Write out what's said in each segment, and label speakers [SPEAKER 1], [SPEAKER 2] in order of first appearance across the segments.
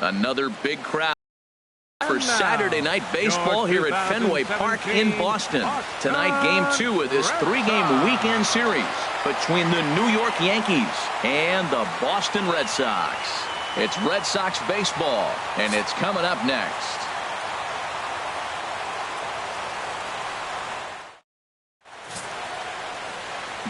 [SPEAKER 1] Another big crowd for Saturday night baseball here at Fenway Park in Boston. Tonight, game 2 of this 3-game weekend series between the New York Yankees and the Boston Red Sox. It's Red Sox baseball, and it's coming up next.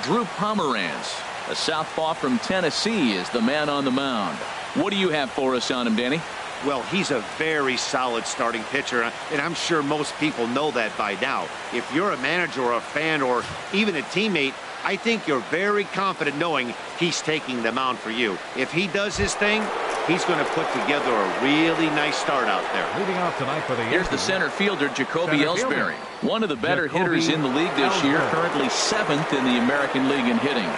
[SPEAKER 1] Drew Pomeranz, a southpaw from Tennessee, is the man on the mound. What do you have for us on him, Danny?
[SPEAKER 2] Well, he's a very solid starting pitcher, and I'm sure most people know that by now. If you're a manager or a fan or even a teammate, I think you're very confident knowing he's taking the mound for you. If he does his thing, he's going to put together a really nice start out there.
[SPEAKER 3] Leading off tonight for the
[SPEAKER 1] Here's the center fielder, Jacoby Ellsbury. One of the better hitters in the league this year, currently 7th in the American League in hitting.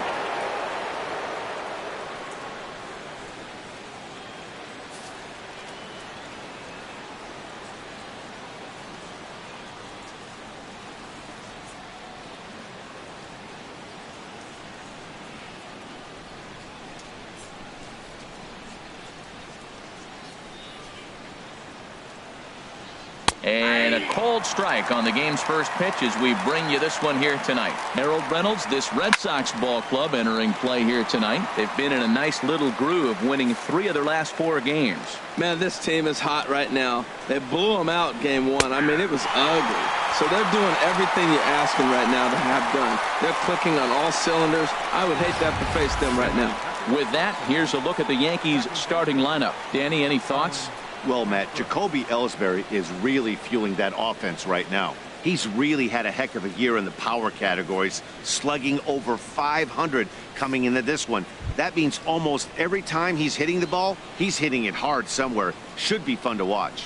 [SPEAKER 1] And a cold strike on the game's first pitch as we bring you this one here tonight. Harold Reynolds, this Red Sox ball club entering play here tonight. They've been in a nice little groove, winning 3 of their last 4 games.
[SPEAKER 4] Man, this team is hot right now. They blew them out game 1. I mean, it was ugly. So they're doing everything you ask them right now to have done. They're clicking on all cylinders. I would hate to have to face them right now.
[SPEAKER 1] With that, here's a look at the Yankees starting lineup. Danny, any thoughts?
[SPEAKER 2] Well, Matt, Jacoby Ellsbury is really fueling that offense right now. He's really had a heck of a year in the power categories, slugging over 500 coming into this one. That means almost every time he's hitting the ball, he's hitting it hard somewhere. Should be fun to watch.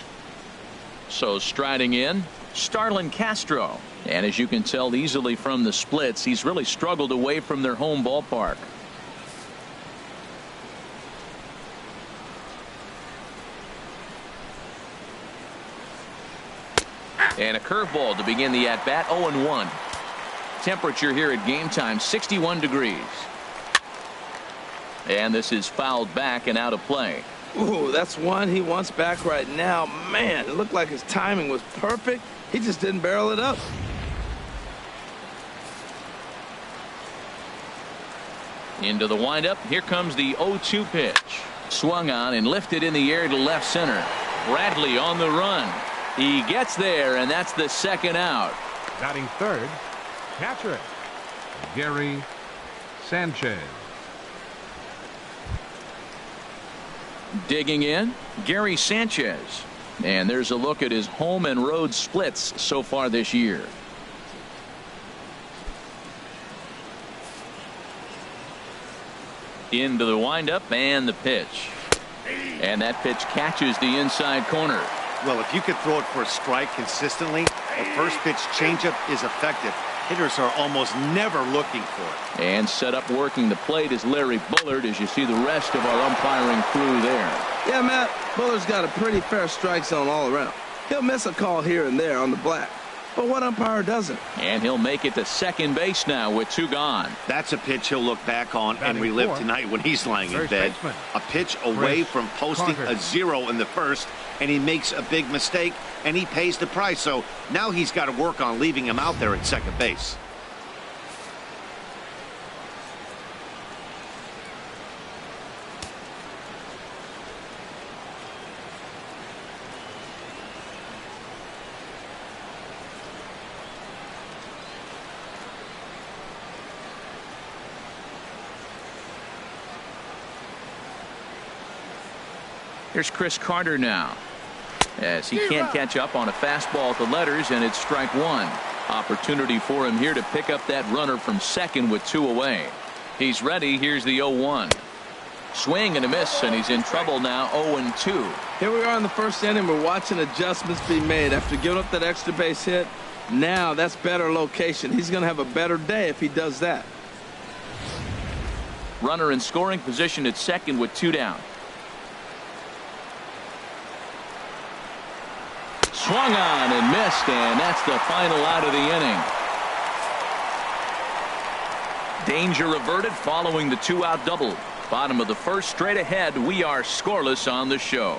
[SPEAKER 1] So striding in, Starlin Castro. And as you can tell easily from the splits, he's really struggled away from their home ballpark. And a curveball to begin the at-bat, 0-1. Temperature here at game time, 61 degrees. And this is fouled back and out of play.
[SPEAKER 4] Ooh, that's one he wants back right now. Man, it looked like his timing was perfect. He just didn't barrel it up.
[SPEAKER 1] Into the windup. Here comes the 0-2 pitch. Swung on and lifted in the air to left center. Bradley on the run. He gets there, and that's the second out.
[SPEAKER 3] Batting third, catcher, Gary Sanchez.
[SPEAKER 1] Digging in, Gary Sanchez. And there's a look at his home and road splits so far this year. Into the windup and the pitch. And that pitch catches the inside corner.
[SPEAKER 2] Well, if you could throw it for a strike consistently, a first pitch changeup is effective. Hitters are almost never looking for it.
[SPEAKER 1] And set up working the plate is Larry Bullard, as you see the rest of our umpiring crew there.
[SPEAKER 4] Yeah, Matt, Bullard's got a pretty fair strike zone all around. He'll miss a call here and there on the black. But what umpire doesn't?
[SPEAKER 1] And he'll make it to second base now with 2 gone.
[SPEAKER 2] That's a pitch he'll look back on and relive tonight when he's lying in bed. A pitch away from posting a 0 in the first, and he makes a big mistake, and he pays the price. So now he's got to work on leaving him out there at second base.
[SPEAKER 1] Here's Chris Carter now, as he can't catch up on a fastball at the letters, and it's strike 1. Opportunity for him here to pick up that runner from second with 2 away. He's ready. Here's the 0-1. Swing and a miss, and he's in trouble now. 0-2.
[SPEAKER 4] Here we are in the first inning. We're watching adjustments be made after giving up that extra base hit. Now that's better location. He's going to have a better day if he does that.
[SPEAKER 1] Runner in scoring position at second with 2 down. Swung on and missed, and that's the final out of the inning. Danger averted following the 2-out double. Bottom of the first, straight ahead. We are scoreless on the show.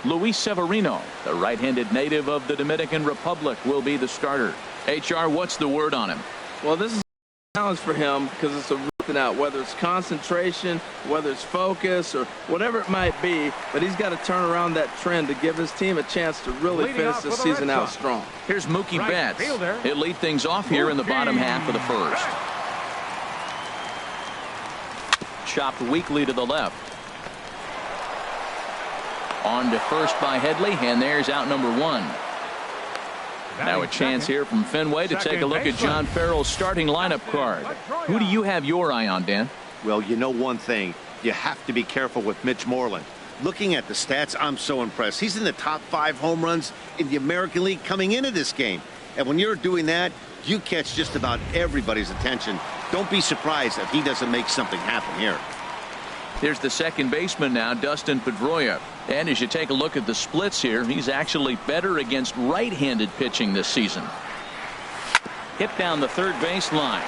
[SPEAKER 1] Luis Severino, the right-handed native of the Dominican Republic, will be the starter. HR, what's the word on him?
[SPEAKER 4] Well, this is a challenge for him because it's a rooting out, whether it's concentration, whether it's focus, or whatever it might be. But he's got to turn around that trend to give his team a chance to really finish the season out strong.
[SPEAKER 1] Here's Mookie Betts. He'll lead things off here in the bottom half of the first. Chopped weakly to the left. On to first by Headley, and there's out number 1. Now a chance here from Fenway to take a look at John Farrell's starting lineup card. Who do you have your eye on, Dan?
[SPEAKER 2] Well, you know one thing. You have to be careful with Mitch Moreland. Looking at the stats, I'm so impressed. He's in the top 5 home runs in the American League coming into this game. And when you're doing that, you catch just about everybody's attention. Don't be surprised if he doesn't make something happen here.
[SPEAKER 1] Here's the second baseman now, Dustin Pedroia. And as you take a look at the splits here, he's actually better against right-handed pitching this season. Hit down the third base line.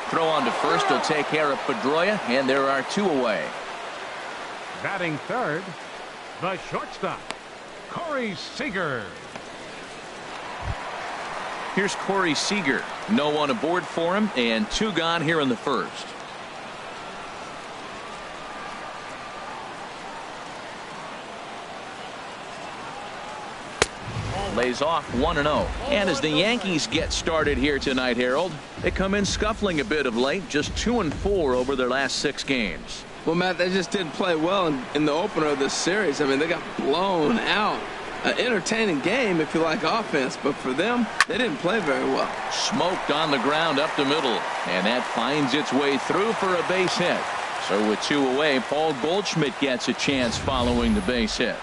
[SPEAKER 1] Throw on to first will take care of Pedroia, and there are 2 away.
[SPEAKER 3] Batting third, the shortstop, Corey Seager.
[SPEAKER 1] Here's Corey Seager. No one aboard for him, and 2 gone here in the first. Lays off 1-0. And as the Yankees get started here tonight, Harold, they come in scuffling a bit of late, just 2-4 over their last 6 games.
[SPEAKER 4] Well, Matt, they just didn't play well in the opener of this series. I mean, they got blown out. An entertaining game if you like offense, but for them, they didn't play very well.
[SPEAKER 1] Smoked on the ground up the middle, and that finds its way through for a base hit. So with 2 away, Paul Goldschmidt gets a chance following the base hit.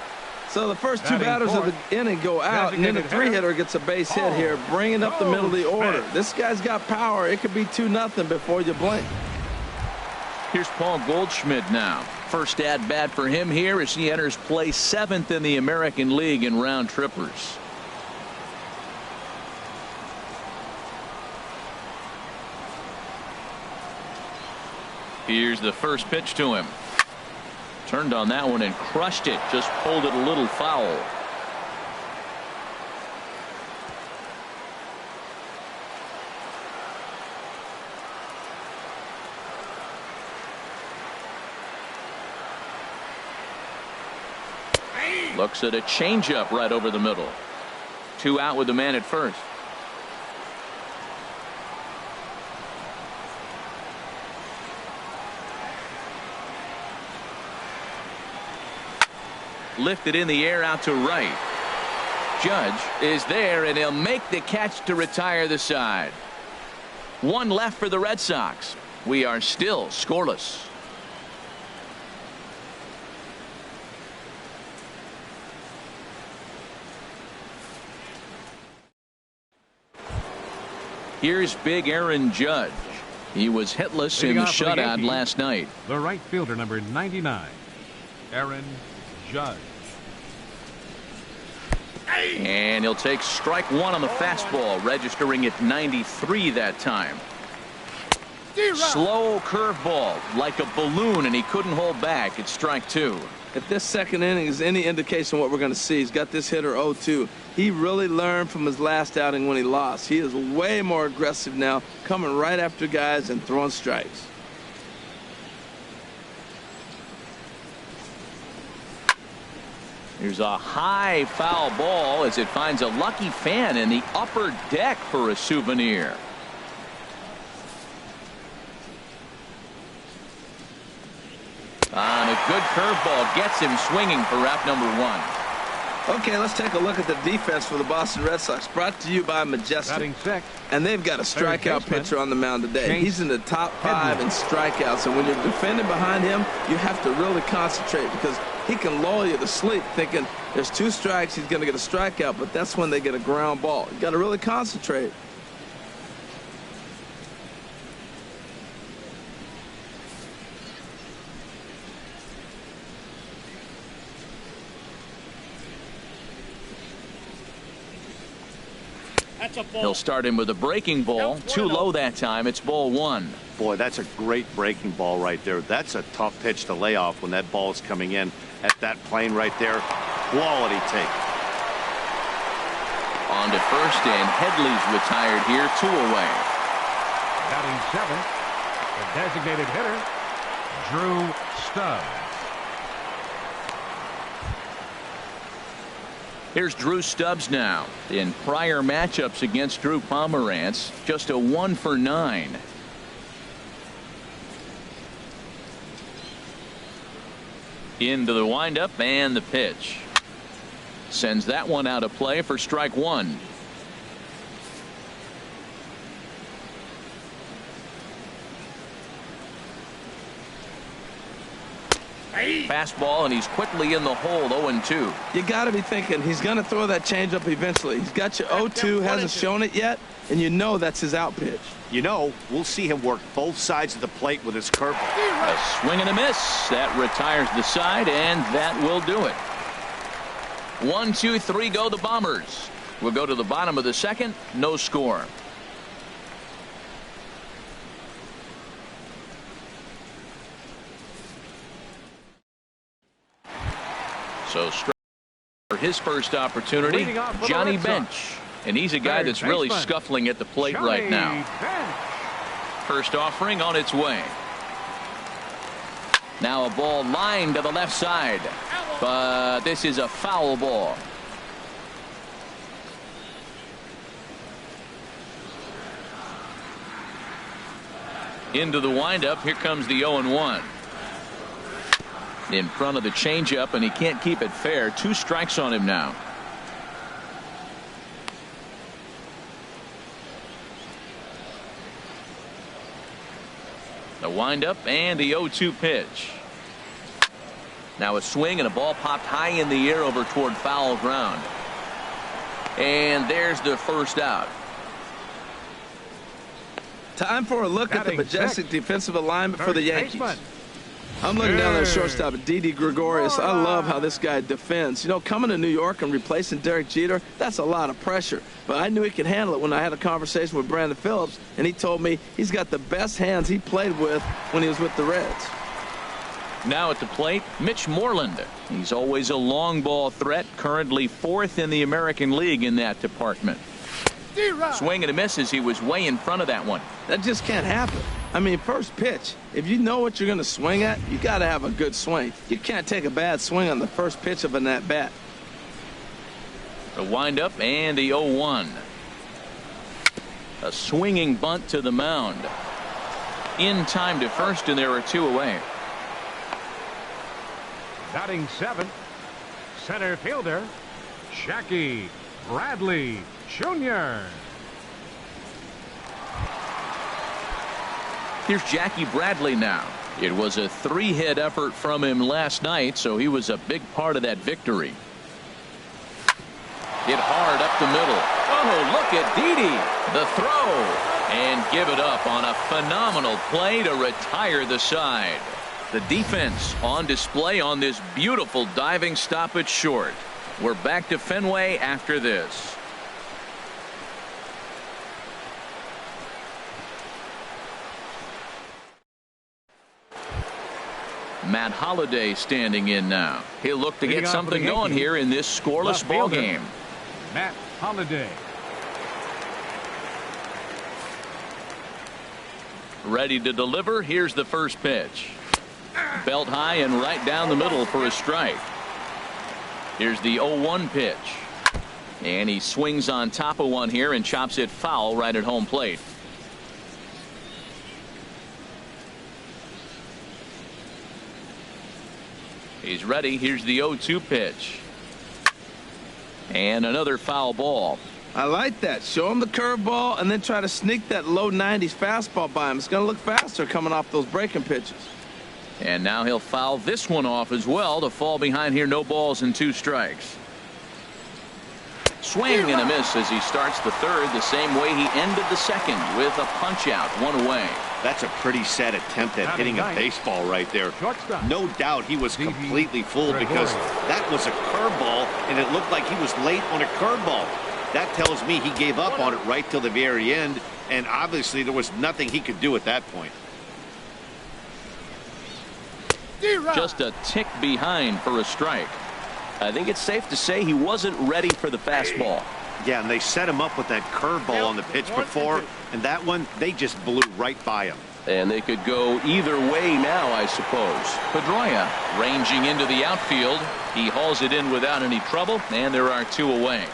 [SPEAKER 4] So the first 2 batters of the inning go out, and then the 3-hitter gets a base hit here, bringing up the middle of the order. This guy's got power. It could be 2-0 before you blink.
[SPEAKER 1] Here's Paul Goldschmidt now. First at bat for him here as he enters play 7th in the American League in round trippers. Here's the first pitch to him. Turned on that one and crushed it. Just pulled it a little foul. Looks at a changeup right over the middle. 2 out with the man at first. Lifted in the air out to right. Judge is there, and he'll make the catch to retire the side. 1 left for the Red Sox. We are still scoreless. Here's big Aaron Judge. He was hitless in the shutout last night.
[SPEAKER 3] The right fielder, number 99, Aaron Judge.
[SPEAKER 1] And he'll take strike 1 on the fastball, registering at 93 that time. Slow curveball like a balloon, and he couldn't hold back. It's strike 2.
[SPEAKER 4] If this second inning is any indication of what we're going to see, he's got this hitter 0-2. He really learned from his last outing when he lost. He is way more aggressive now, coming right after guys and throwing strikes.
[SPEAKER 1] Here's a high foul ball as it finds a lucky fan in the upper deck for a souvenir. And a good curveball gets him swinging for out number 1.
[SPEAKER 4] Okay, let's take a look at the defense for the Boston Red Sox. Brought to you by Majestic. And they've got a strikeout pitcher on the mound today. He's in the top 5 in strikeouts. And when you're defending behind him, you have to really concentrate because he can lull you to sleep thinking there's 2 strikes, he's going to get a strikeout, but that's when they get a ground ball. You got to really concentrate.
[SPEAKER 1] He'll start him with a breaking ball. Too low that time. It's ball one.
[SPEAKER 2] Boy, that's a great breaking ball right there. That's a tough pitch to lay off when that ball is coming in at that plane right there. Quality take.
[SPEAKER 1] On to first, and Headley's retired here, 2 away.
[SPEAKER 3] Batting seventh, the designated hitter, Drew Stubbs.
[SPEAKER 1] Here's Drew Stubbs now. In prior matchups against Drew Pomeranz, just a 1 for 9. Into the windup and the pitch. Sends that one out of play for strike one. Fastball, and he's quickly in the hole, 0-2.
[SPEAKER 4] You got to be thinking he's going to throw that changeup eventually. He's got you 0-2, hasn't shown it yet, and you know that's his out pitch.
[SPEAKER 2] You know, we'll see him work both sides of the plate with his curveball.
[SPEAKER 1] A swing and a miss. That retires the side, and that will do it. 1, 2, 3 go the Bombers. We'll go to the bottom of the second. No score. So for his first opportunity, Johnny Bench. And he's a guy that's really scuffling at the plate right now. First offering on its way. Now a ball lined to the left side. But this is a foul ball. Into the windup. Here comes the 0-1. In front of the changeup, and he can't keep it fair. 2 strikes on him now. The windup and the 0-2 pitch. Now a swing, and a ball popped high in the air over toward foul ground. And there's the first out.
[SPEAKER 4] Time for a look at the majestic defensive alignment for the Yankees. I'm looking down there at shortstop at Didi Gregorius. I love how this guy defends. You know, coming to New York and replacing Derek Jeter, that's a lot of pressure. But I knew he could handle it when I had a conversation with Brandon Phillips, and he told me he's got the best hands he played with when he was with the Reds.
[SPEAKER 1] Now at the plate, Mitch Moreland. He's always a long ball threat, currently 4th in the American League in that department. Swing and a miss as he was way in front of that one.
[SPEAKER 4] That just can't happen. I mean, first pitch, if you know what you're going to swing at, you got to have a good swing. You can't take a bad swing on the first pitch of an at-bat.
[SPEAKER 1] The windup and the 0-1. A swinging bunt to the mound. In time to first, and there are 2 away.
[SPEAKER 3] Batting seventh, center fielder, Jackie Bradley Jr.
[SPEAKER 1] Here's Jackie Bradley now. It was a 3-hit effort from him last night, so he was a big part of that victory. Hit hard up the middle. Oh, look at Didi. The throw. And give it up on a phenomenal play to retire the side. The defense on display on this beautiful diving stop at short. We're back to Fenway after this. Matt Holliday standing in now. He'll look to get something going here in this scoreless ball game.
[SPEAKER 3] Matt Holliday.
[SPEAKER 1] Ready to deliver. Here's the first pitch. Belt high and right down the middle for a strike. Here's the 0-1 pitch. And he swings on top of one here and chops it foul right at home plate. He's ready. Here's the 0-2 pitch. And another foul ball.
[SPEAKER 4] I like that. Show him the curveball and then try to sneak that low 90s fastball by him. It's going to look faster coming off those breaking pitches.
[SPEAKER 1] And now he'll foul this one off as well to fall behind here. No balls and 2 strikes. Swing and a miss as he starts the third the same way he ended the second with a punch out, 1 away.
[SPEAKER 2] That's a pretty sad attempt at hitting a baseball right there. No doubt he was completely fooled because that was a curveball and it looked like he was late on a curveball. That tells me he gave up on it right till the very end, and obviously there was nothing he could do at that point.
[SPEAKER 1] Just a tick behind for a strike. I think it's safe to say he wasn't ready for the fastball.
[SPEAKER 2] Yeah, and they set him up with that curveball on the pitch before, and that one, they just blew right by him.
[SPEAKER 1] And they could go either way now, I suppose. Pedroia ranging into the outfield. He hauls it in without any trouble, and there are 2 away.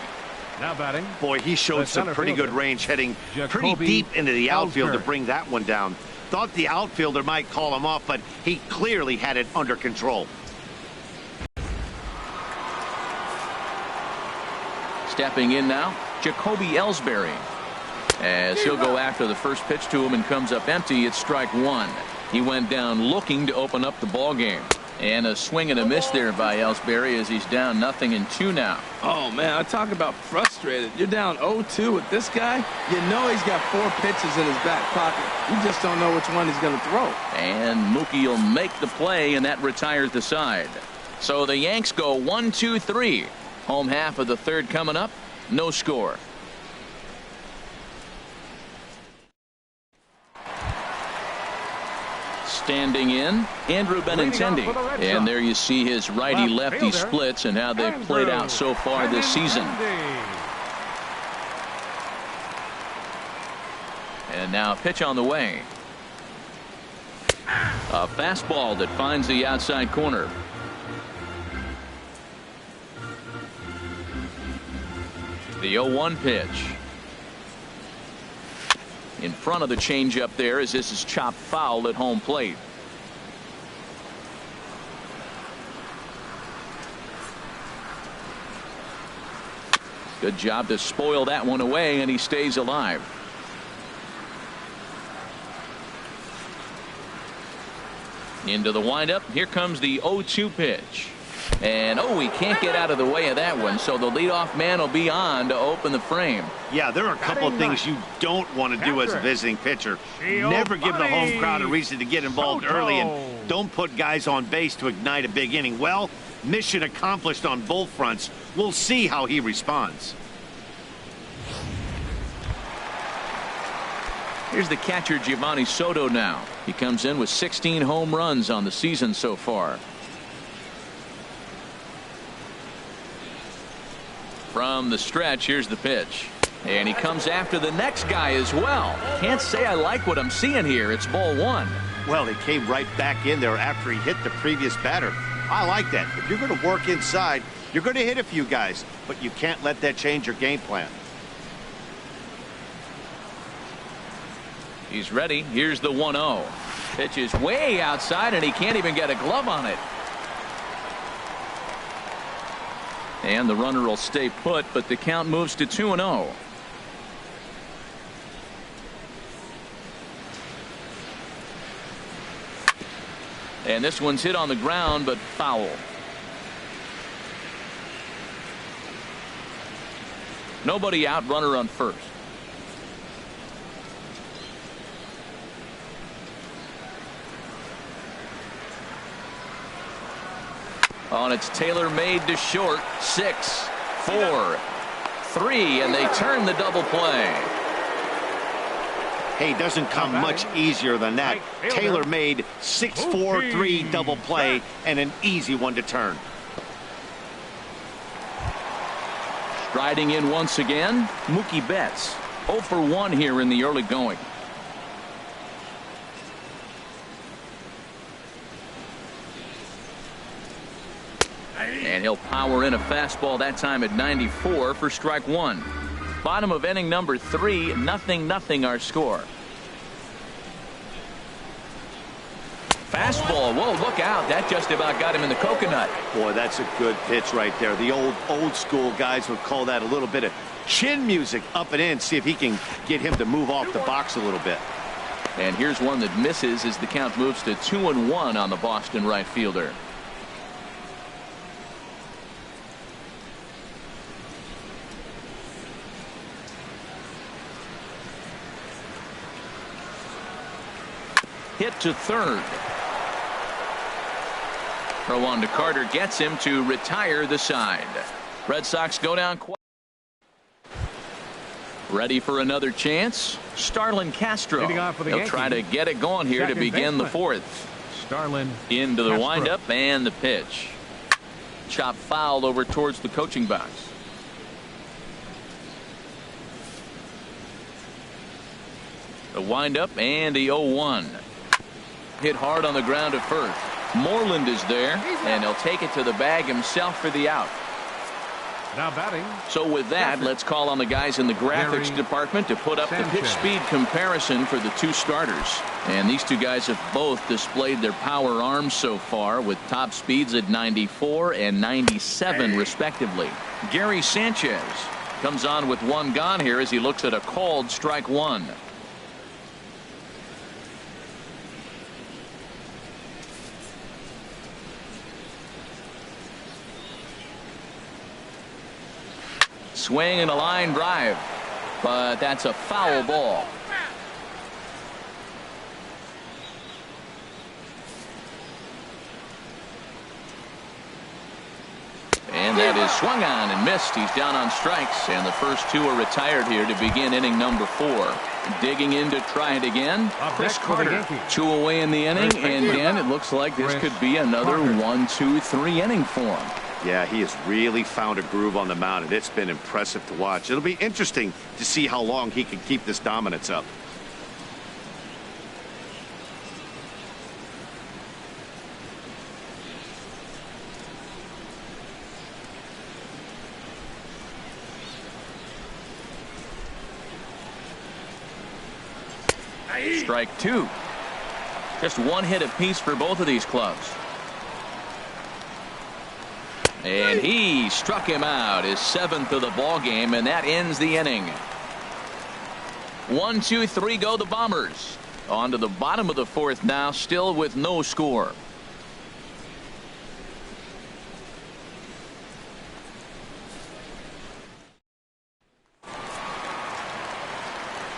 [SPEAKER 3] Now batting.
[SPEAKER 2] Boy, he showed some pretty good range heading pretty deep into the outfield to bring that one down. Thought the outfielder might call him off, but he clearly had it under control.
[SPEAKER 1] Stepping in now, Jacoby Ellsbury. As he'll go after the first pitch to him and comes up empty, it's strike 1. He went down looking to open up the ball game. And a swing and a miss there by Ellsbury as he's down 0-2 now.
[SPEAKER 4] Oh, man, I talk about frustrated. You're down 0-2 with this guy. You know he's got 4 pitches in his back pocket. You just don't know which one he's going to throw.
[SPEAKER 1] And Mookie will make the play, and that retires the side. So the Yanks go 1-2-3. Home half of the third coming up. No score. Standing in, Andrew Benintendi. And there you see his righty-lefty splits and how they've played out so far this season. And now a pitch on the way. A fastball that finds the outside corner. The 0-1 pitch. In front of the changeup there as this is chopped foul at home plate. Good job to spoil that one away, and he stays alive. Into the windup. Here comes the 0-2 pitch. And he can't get out of the way of that one, so the leadoff man will be on to open the frame.
[SPEAKER 2] Yeah, there are a couple of things you don't want to do as a visiting pitcher. Never give the home crowd a reason to get involved early, and don't put guys on base to ignite a big inning. Well, mission accomplished on both fronts. We'll see how he responds.
[SPEAKER 1] Here's the catcher, Giovanni Soto now. He comes in with 16 home runs on the season so far. From the stretch, here's the pitch. And he comes after the next guy as well. Can't say I like what I'm seeing here. It's ball 1.
[SPEAKER 2] Well, he came right back in there after he hit the previous batter. I like that. If you're going to work inside, you're going to hit a few guys, but you can't let that change your game plan.
[SPEAKER 1] He's ready. Here's the 1-0. Pitch is way outside, and he can't even get a glove on it. And the runner will stay put, but the count moves to 2-0. And this one's hit on the ground, but foul. Nobody out, runner on first. And it's Taylor made to short. 6, 4, 3, and they turn the double play.
[SPEAKER 2] Hey, it doesn't come much easier than that. Taylor made 6-4-3 double play and an easy one to turn.
[SPEAKER 1] Striding in once again, Mookie Betts. 0 for 1 here in the early going. And he'll power in a fastball that time at 94 for strike 1. Bottom of inning number 3, 0-0 our score. Fastball. Whoa, look out. That just about got him in the coconut.
[SPEAKER 2] Boy, that's a good pitch right there. The old school guys would call that a little bit of chin music up and in. See if he can get him to move off the box a little bit.
[SPEAKER 1] And here's one that misses as the count moves to 2-1 on the Boston right fielder. Hit to third. Throw on to Carter gets him to retire the side. Red Sox go down. Ready for another chance? Starlin Castro.
[SPEAKER 3] Leading off for the
[SPEAKER 1] He'll try to
[SPEAKER 3] Yankees,
[SPEAKER 1] get it going here to
[SPEAKER 3] second
[SPEAKER 1] begin the
[SPEAKER 3] baseman,
[SPEAKER 1] fourth.
[SPEAKER 3] Starlin
[SPEAKER 1] Into the
[SPEAKER 3] Castro.
[SPEAKER 1] windup and the pitch. Chop fouled over towards the coaching box. The windup and the 0-1. Hit hard on the ground at first. Moreland is there, and he'll take it to the bag himself for the out.
[SPEAKER 3] Now batting.
[SPEAKER 1] So with that, let's call on the guys in the graphics department to put up the pitch speed comparison for the two starters. And these two guys have both displayed their power arms so far with top speeds at 94 and 97 respectively. Gary Sanchez comes on with one gone here as he looks at a called strike one. Swing and a line drive, but that's a foul ball. And that is swung on and missed. He's down on strikes, and the first two are retired here to begin inning number 4. Digging in to try it again, Chris Carter. 2 away in the inning, and Dan, it looks like this could be another 1-2-3 inning for him.
[SPEAKER 2] Yeah, he has really found a groove on the mound, and it's been impressive to watch. It'll be interesting to see how long he can keep this dominance up.
[SPEAKER 1] Strike 2. Just one hit apiece for both of these clubs. And he struck him out, his 7th of the ball game, and that ends the inning. 1-2-3 go the Bombers. On to the bottom of the 4th now, still with no score.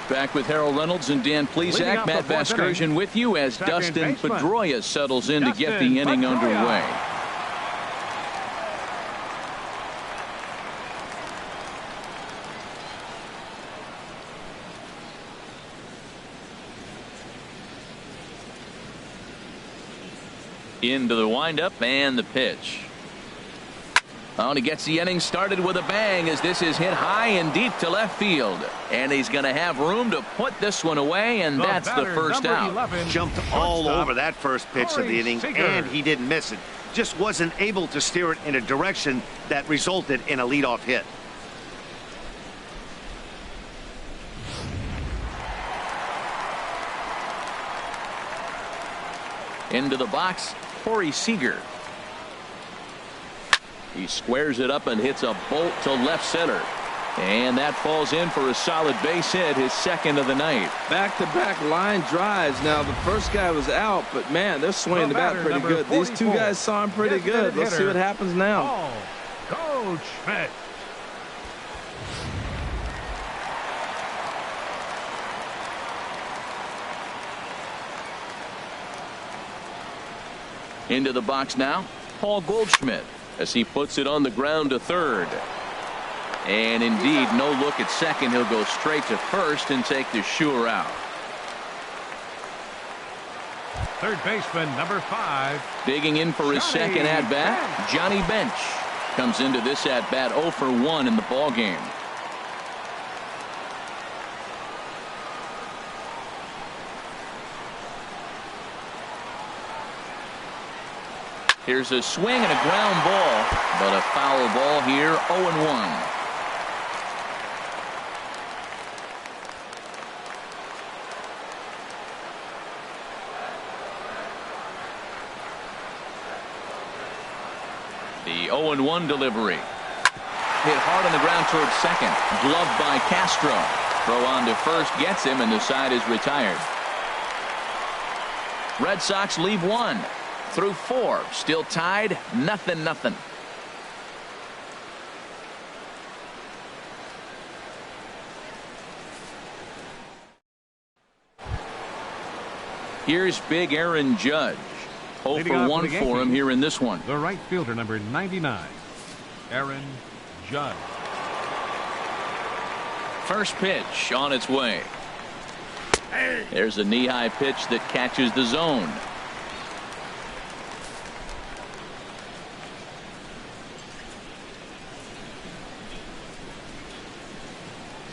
[SPEAKER 1] Back with Harold Reynolds and Dan Plesac. Matt Vasgersian with you as Dustin Pedroia settles in to get the inning underway. Into the windup and the pitch. Oh, and he gets the inning started with a bang as this is hit high and deep to left field. And he's going to have room to put this one away, and that's the first out.
[SPEAKER 3] 11,
[SPEAKER 2] Jumped all over that first pitch of the inning, and he didn't miss it. Just wasn't able to steer it in a direction that resulted in a leadoff hit.
[SPEAKER 1] Into the box, Corey Seager. He squares it up and hits a bolt to left center. And that falls in for a solid base hit, his 2nd of the night.
[SPEAKER 4] Back-to-back line drives. Now, the first guy was out, but, man, they're swinging the bat pretty good. 44. These two guys saw him pretty good. Let's see what happens now.
[SPEAKER 3] Coach Schmidt.
[SPEAKER 1] Into the box now, Paul Goldschmidt, as he puts it on the ground to third. And indeed, no look at second. He'll go straight to first and take the sure out.
[SPEAKER 3] Third baseman, number 5.
[SPEAKER 1] Digging in for his second at-bat, Johnny Bench. Comes into this at-bat 0 for 1 in the ball game. Here's a swing and a ground ball, but a foul ball here, 0-1. The 0-1 delivery. Hit hard on the ground towards second. Gloved by Castro. Throw on to first gets him, and the side is retired. Red Sox leave 1 through 4. Still tied, 0-0. Here's big Aaron Judge. 0 for 1 for him here in this one.
[SPEAKER 3] The right fielder, number 99, Aaron Judge.
[SPEAKER 1] First pitch on its way. There's a knee-high pitch that catches the zone.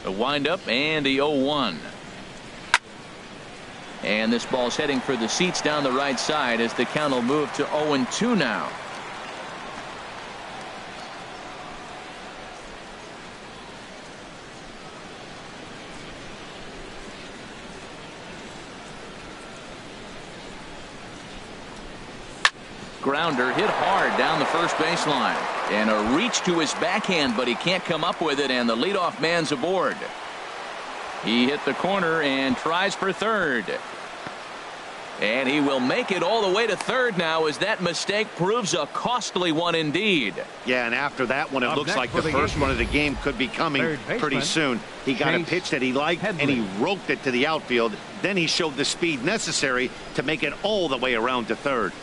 [SPEAKER 1] A windup and the 0-1. And this ball's heading for the seats down the right side as the count will move to 0-2 now. Grounder hit hard down the first baseline. And a reach to his backhand, but he can't come up with it, and the leadoff man's aboard. He hit the corner and tries for third. And he will make it all the way to third now as that mistake proves a costly one indeed.
[SPEAKER 2] Yeah, and after that one, it looks like the first one of the game could be coming pretty soon. He got a pitch that he liked, and he roped it to the outfield. Then he showed the speed necessary to make it all the way around to third.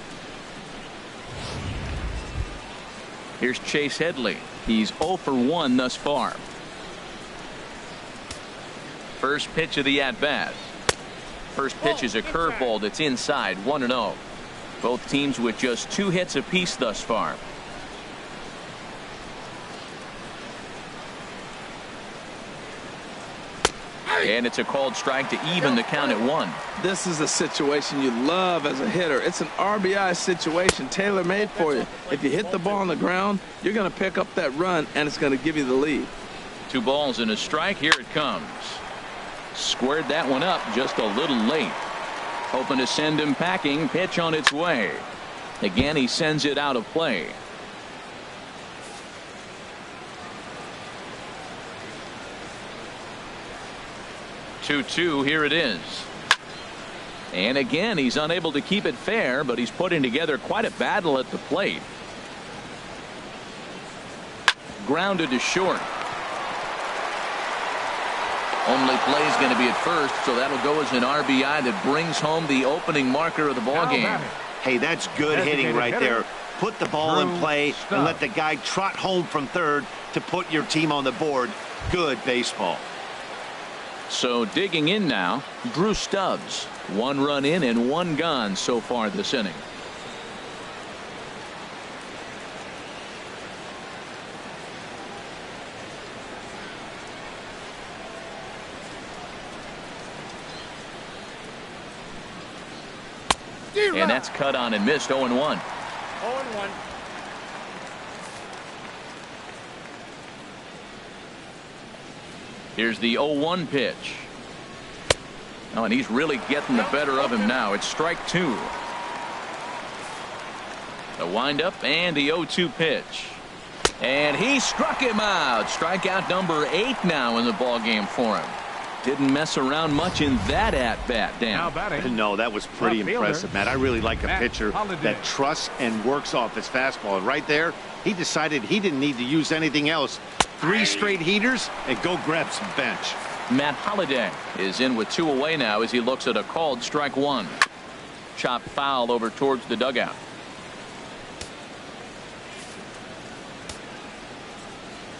[SPEAKER 1] Here's Chase Headley. He's 0 for 1 thus far. First pitch of the at-bat. First pitch is a curveball that's inside, 1-0. Both teams with just 2 hits apiece thus far. And it's a called strike to even the count at 1.
[SPEAKER 4] This is a situation you love as a hitter. It's an RBI situation tailor-made for you. If you hit the ball on the ground, you're going to pick up that run, and it's going to give you the lead.
[SPEAKER 1] 2 balls and a strike. Here it comes. Squared that one up just a little late. Hoping to send him packing. Pitch on its way. Again, he sends it out of play. 2-2. Here it is. And again, he's unable to keep it fair, but he's putting together quite a battle at the plate. Grounded to short. Only play is going to be at first, so that'll go as an RBI that brings home the opening marker of the ball game.
[SPEAKER 2] Hey, that's good hitting right there. Put the ball in play and let the guy trot home from third to put your team on the board. Good baseball.
[SPEAKER 1] So digging in now, Drew Stubbs. 1 run in and 1 gone so far this inning. And that's cut on and missed. 0-1.
[SPEAKER 5] 0-1.
[SPEAKER 1] Here's the 0-1 pitch. Oh, and he's really getting the better of him now. It's strike 2. The windup and the 0-2 pitch. And he struck him out. Strikeout number 8 now in the ball game for him. Didn't mess around much in that at-bat, Dan.
[SPEAKER 2] No, that was pretty impressive, Matt. I really like a pitcher that trusts and works off his fastball. And right there, he decided he didn't need to use anything else. 3 straight heaters and go grab some bench.
[SPEAKER 1] Matt Holliday is in with 2 away now as he looks at a called strike 1. Chopped foul over towards the dugout.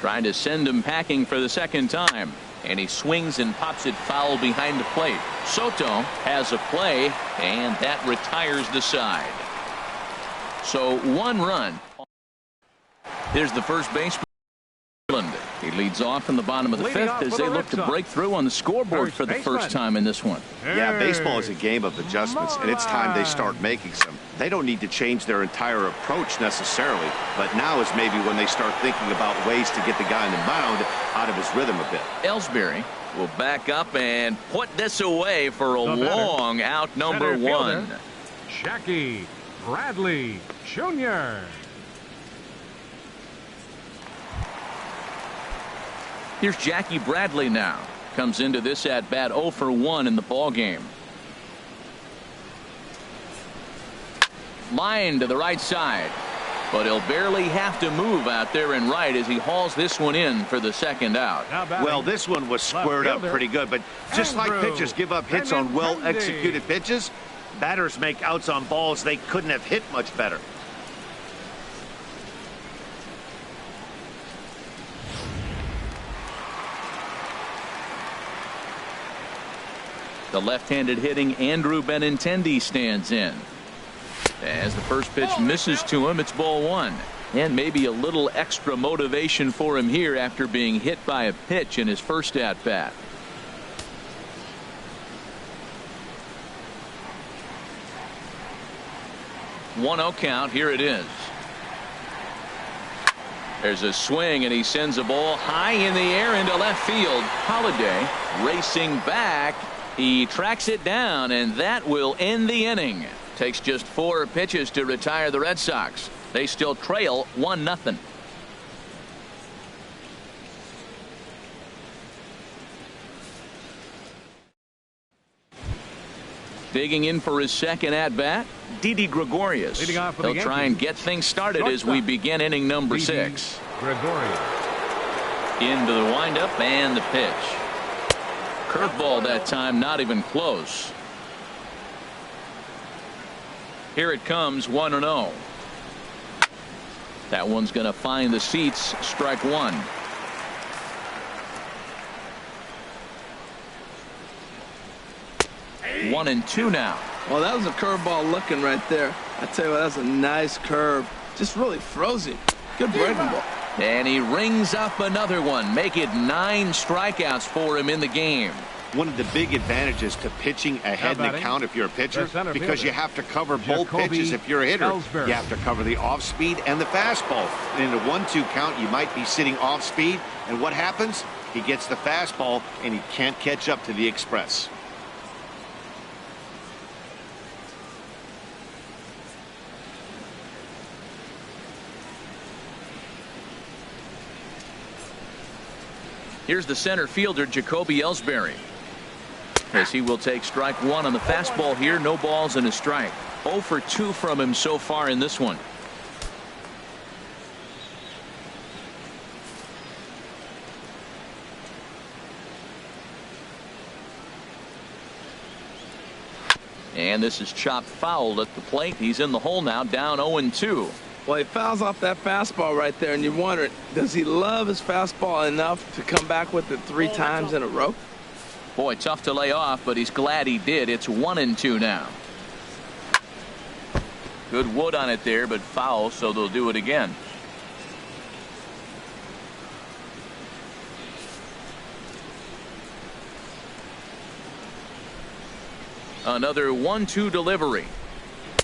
[SPEAKER 1] Trying to send him packing for the second time. And he swings and pops it foul behind the plate. Soto has a play, and that retires the side. So 1 run. Here's the first baseman. He leads off in the bottom of the 5th as they look to break through on the scoreboard for the first time in this one.
[SPEAKER 2] Yeah, baseball is a game of adjustments, and it's time they start making some. They don't need to change their entire approach necessarily, but now is maybe when they start thinking about ways to get the guy on the mound out of his rhythm a bit.
[SPEAKER 1] Ellsbury will back up and put this away for a long out number 1.
[SPEAKER 3] Jackie Bradley Jr.
[SPEAKER 1] Here's Jackie Bradley now. Comes into this at bat 0 for 1 in the ball game. Line to the right side, but he'll barely have to move out there and right as he hauls this one in for the second out.
[SPEAKER 2] Well, this one was squared up pretty good, but just like pitchers give up hits on well-executed pitches, batters make outs on balls they couldn't have hit much better.
[SPEAKER 1] The left-handed hitting Andrew Benintendi stands in. As the first pitch misses to him, it's ball one. And maybe a little extra motivation for him here after being hit by a pitch in his first at-bat. One 0 count. Here it is. There's a swing, and he sends a ball high in the air into left field. Holiday racing back. He tracks it down, and that will end the inning. Takes just 4 pitches to retire the Red Sox. They still trail 1-0. Digging in for his second at-bat, Didi Gregorius. He'll try and get things started as we begin inning number 6.
[SPEAKER 3] Gregorius.
[SPEAKER 1] Into the windup and the pitch. Curveball that time, not even close. Here it comes, 1-0. That one's going to find the seats. Strike one. One and two now.
[SPEAKER 4] Well, that was a curveball looking right there. I tell you what, that's a nice curve. Just really froze him. Good breaking ball.
[SPEAKER 1] And he rings up another one. Make it 9 strikeouts for him in the game.
[SPEAKER 2] One of the big advantages to pitching ahead in the count if you're a pitcher, because you have to cover both pitches if you're a hitter. You have to cover the off speed and the fastball. And in a 1-2 count, you might be sitting off speed. And what happens? He gets the fastball, and he can't catch up to the express.
[SPEAKER 1] Here's the center fielder, Jacoby Ellsbury, as he will take strike one on the fastball here. No balls and a strike. 0 for 2 from him so far in this one. And this is chopped foul at the plate. He's in the hole now, down 0-2.
[SPEAKER 4] Well, he fouls off that fastball right there, and you wonder, does he love his fastball enough to come back with it 3 times in a row?
[SPEAKER 1] Boy, tough to lay off, but he's glad he did. It's 1-2 now. Good wood on it there, but foul, so they'll do it again. Another 1-2 delivery.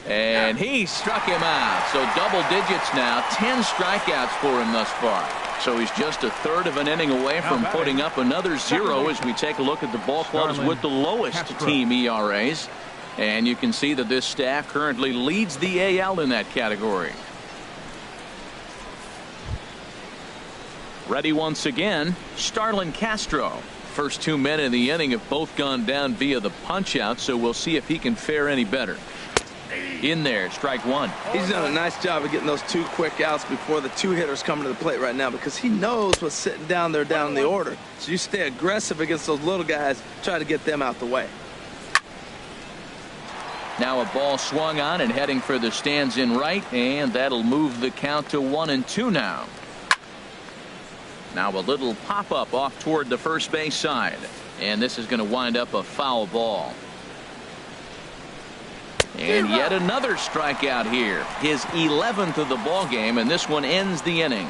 [SPEAKER 1] And he struck him out. So double digits now. 10 strikeouts for him thus far. So he's just a third of an inning away from putting up another 0 as we take a look at the ball clubs with the lowest team ERAs. And you can see that this staff currently leads the AL in that category. Ready once again, Starlin Castro. First 2 men in the inning have both gone down via the punch out, so we'll see if he can fare any better. In there, strike one.
[SPEAKER 4] He's done a nice job of getting those 2 quick outs before the 2 hitters come to the plate right now, because he knows what's sitting down there down the order. So you stay aggressive against those little guys, try to get them out the way.
[SPEAKER 1] Now a ball swung on and heading for the stands in right, and that'll move the count to 1-2 now. Now a little pop-up off toward the first base side, and this is going to wind up a foul ball. And yet another strikeout here, his 11th of the ball game, and this one ends the inning.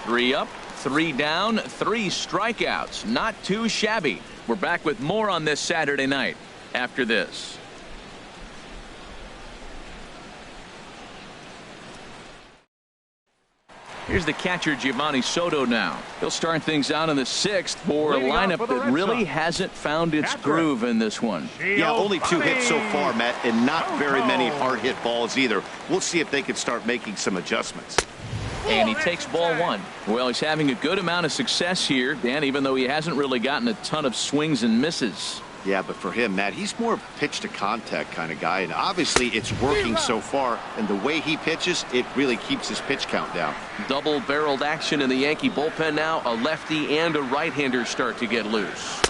[SPEAKER 1] 3 up, 3 down, 3 strikeouts. Not too shabby. We're back with more on this Saturday night after this. Here's the catcher, Giovanni Soto now. He'll start things out in the 6th for a lineup that really hasn't found its groove in this one.
[SPEAKER 2] Yeah, only 2 hits so far, Matt, and not very many hard hit balls either. We'll see if they can start making some adjustments.
[SPEAKER 1] And he takes ball one. Well, he's having a good amount of success here, Dan, even though he hasn't really gotten a ton of swings and misses.
[SPEAKER 2] Yeah, but for him, Matt, he's more of a pitch to contact kind of guy, and obviously it's working so far, and the way he pitches, it really keeps his pitch count down.
[SPEAKER 1] Double barreled action in the Yankee bullpen now. A lefty and a right-hander start to get loose.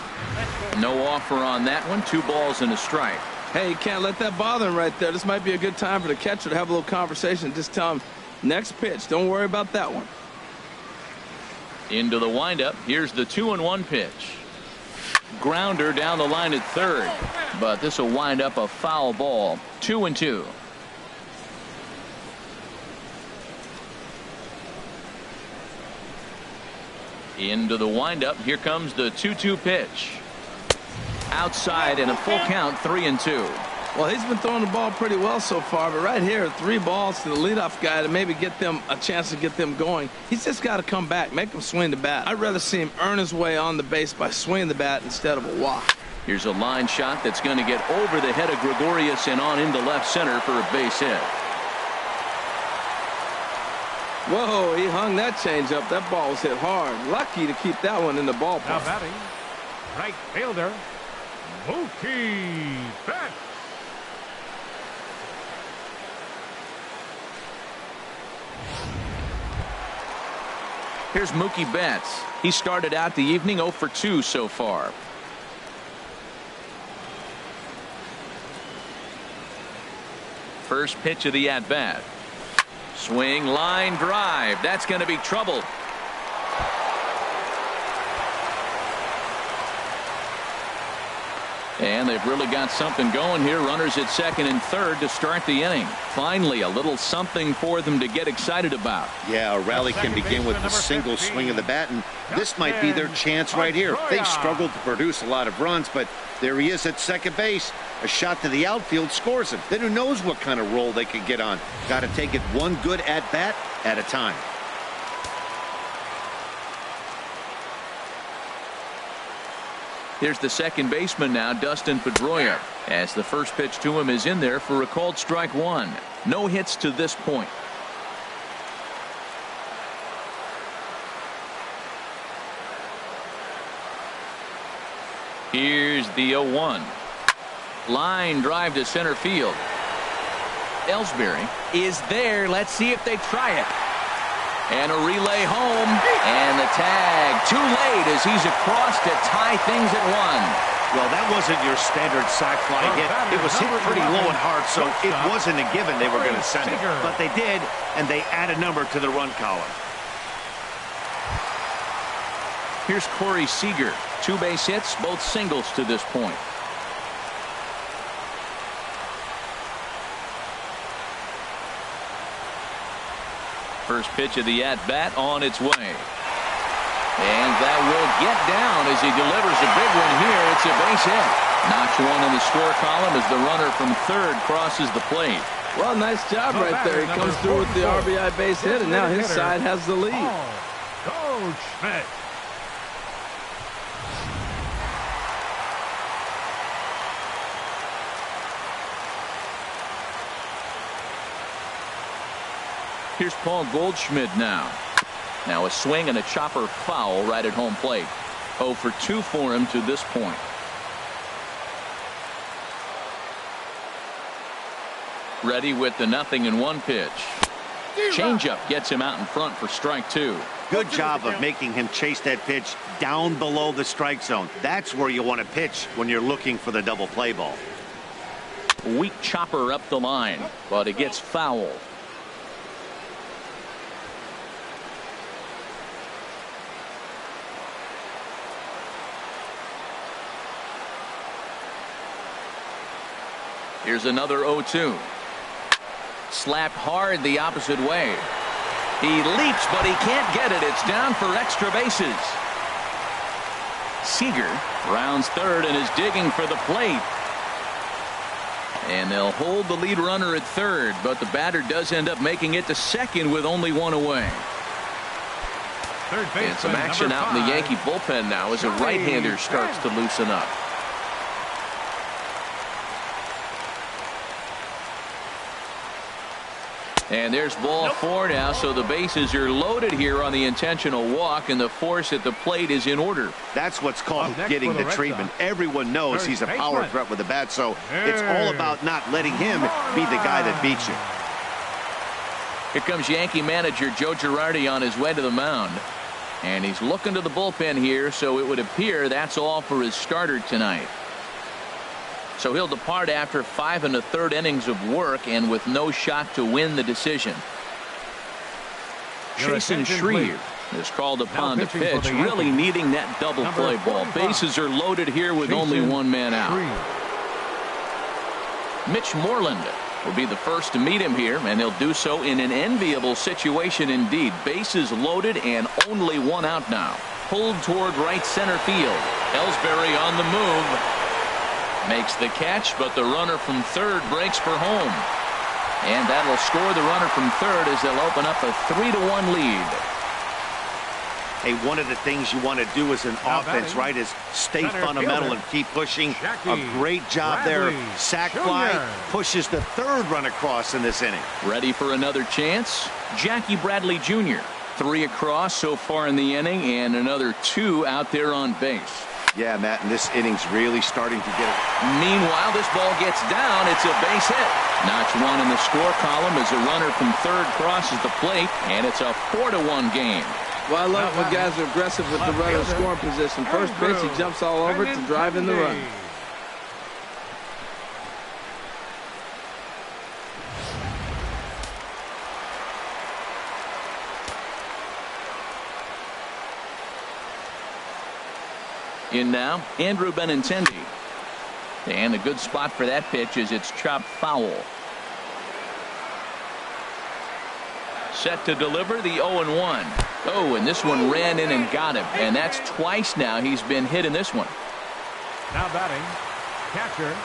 [SPEAKER 1] No offer on that one. 2 balls and a strike.
[SPEAKER 4] Hey, you can't let that bother him right there. This might be a good time for the catcher to have a little conversation. Just tell him, next pitch, don't worry about that one.
[SPEAKER 1] Into the windup. Here's the 2-1 pitch. Grounder down the line at third. but this will wind up a foul ball. 2-2. Into the windup. Here comes the 2-2 pitch. Outside and a full count. 3-2.
[SPEAKER 4] Well, he's been throwing the ball pretty well so far, but right here, 3 balls to the leadoff guy to maybe get them a chance to get them going. He's just got to come back, make him swing the bat. I'd rather see him earn his way on the base by swinging the bat instead of a walk.
[SPEAKER 1] Here's a line shot that's going to get over the head of Gregorius and on into left center for a base hit.
[SPEAKER 4] Whoa, he hung that changeup. That ball was hit hard. Lucky to keep that one in the ballpark.
[SPEAKER 3] Now batting, right fielder, Mookie Betts.
[SPEAKER 1] Here's Mookie Betts. He started out the evening 0 for 2 so far. First pitch of the at-bat. Swing, line drive. That's going to be trouble. And they've really got something going here. Runners at second and third to start the inning. Finally, a little something for them to get excited about.
[SPEAKER 2] Yeah, a rally can begin with a single swing of the bat, and this might be their chance right here. They struggled to produce a lot of runs, but there he is at second base. A shot to the outfield scores him. Then who knows what kind of roll they could get on. Got to take it one good at-bat at a time.
[SPEAKER 1] Here's the second baseman now, Dustin Pedroia, as the first pitch to him is in there for a called strike 1. No hits to this point. Here's the 0-1. Line drive to center field. Ellsbury is there. Let's see if they try it. And a relay home, and the tag too late as he's across to tie things at 1.
[SPEAKER 2] Well, that wasn't your standard sac fly hit. It was hit pretty low and hard, so it wasn't a given they were going to send it. But they did, and they add a number to the run column.
[SPEAKER 1] Here's Corey Seager. 2 base hits, both singles to this point. First pitch of the at-bat on its way. And that will get down as he delivers a big one here. It's a base hit. Notch 1 in the score column as the runner from third crosses the plate.
[SPEAKER 4] Well, nice job right there. He comes through with the RBI base hit, and now his side has the lead.
[SPEAKER 3] Goldschmidt.
[SPEAKER 1] Here's Paul Goldschmidt now. Now a swing and a chopper foul right at home plate. 0 for 2 for him to this point. Ready with the 0-1 pitch. Changeup gets him out in front for strike 2.
[SPEAKER 2] Good job of making him chase that pitch down below the strike zone. That's where you want to pitch when you're looking for the double play ball.
[SPEAKER 1] Weak chopper up the line, but it gets foul. Here's another 0-2. Slapped hard the opposite way. He leaps, but he can't get it. It's down for extra bases. Seager rounds third and is digging for the plate. And they'll hold the lead runner at third, but the batter does end up making it to second with only 1 away. And some action out in the Yankee bullpen now as a right-hander starts to loosen up. And there's ball 4 now, so the bases are loaded here on the intentional walk, and the force at the plate is in order.
[SPEAKER 2] That's what's called getting the treatment. Everyone knows he's a power threat with the bat, so it's all about not letting him be the guy that beats you.
[SPEAKER 1] Here comes Yankee manager Joe Girardi on his way to the mound. And he's looking to the bullpen here, so it would appear that's all for his starter tonight. So he'll depart after 5 1/3 innings of work and with no shot to win the decision. Jason Shreve is called upon to pitch, really needing that double play ball. Bases are loaded here with only 1 man out. Mitch Moreland will be the first to meet him here, and he'll do so in an enviable situation indeed. Bases loaded and only one out now. Pulled toward right center field. Ellsbury on the move. Makes the catch, but the runner from third breaks for home. And that'll score the runner from third as they'll open up a 3-1 lead.
[SPEAKER 2] Hey, one of the things you want to do as an offense, right, is stay fundamental and keep pushing. A great job there. Sac fly pushes the third run across in this inning.
[SPEAKER 1] Ready for another chance? Jackie Bradley Jr. 3 across so far in the inning, and another 2 out there on base.
[SPEAKER 2] Yeah, Matt, and this inning's really starting to get it.
[SPEAKER 1] Meanwhile, this ball gets down. It's a base hit. Notch 1 in the score column as a runner from third crosses the plate, and it's a 4-1 game.
[SPEAKER 4] Well, I love when guys are aggressive with the runner in scoring position. First pitch, he jumps all over it to drive in the run.
[SPEAKER 1] In now, Andrew Benintendi. And a good spot for that pitch is it's chopped foul. Set to deliver the 0-1. Oh, and this one ran in and got him. And that's twice now he's been hit in this one.
[SPEAKER 3] Now batting, catcher.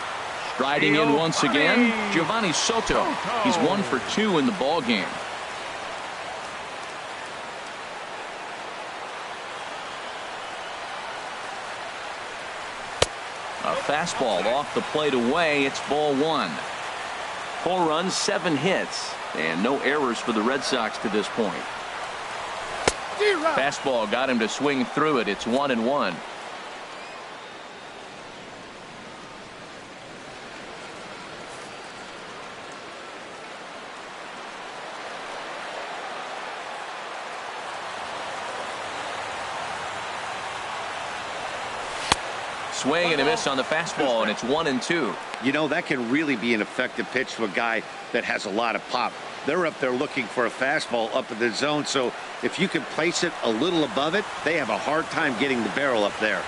[SPEAKER 1] Striding in once again, Giovanni Soto. He's 1 for 2 in the ball game. A fastball off the plate away. It's ball 1. 4 runs, 7 hits, and no errors for the Red Sox to this point. Fastball got him to swing through it. It's 1-1. Swing and a miss on the fastball, and it's 1-2.
[SPEAKER 2] You know, that can really be an effective pitch to a guy that has a lot of pop. They're up there looking for a fastball up in the zone, so if you can place it a little above it, they have a hard time getting the barrel up there.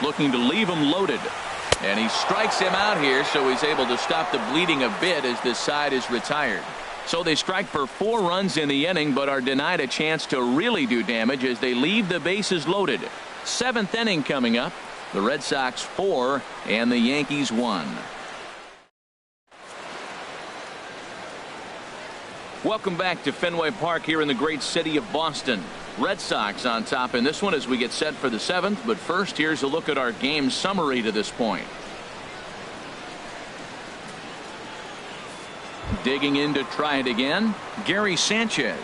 [SPEAKER 1] Looking to leave him loaded. And he strikes him out here, so he's able to stop the bleeding a bit as this side is retired. So they strike for 4 runs in the inning, but are denied a chance to really do damage as they leave the bases loaded. 7th inning coming up. The Red Sox 4 and the Yankees 1. Welcome back to Fenway Park here in the great city of Boston. Red Sox on top in this one as we get set for the 7th. But first, here's a look at our game summary to this point. Digging in to try it again, Gary Sanchez.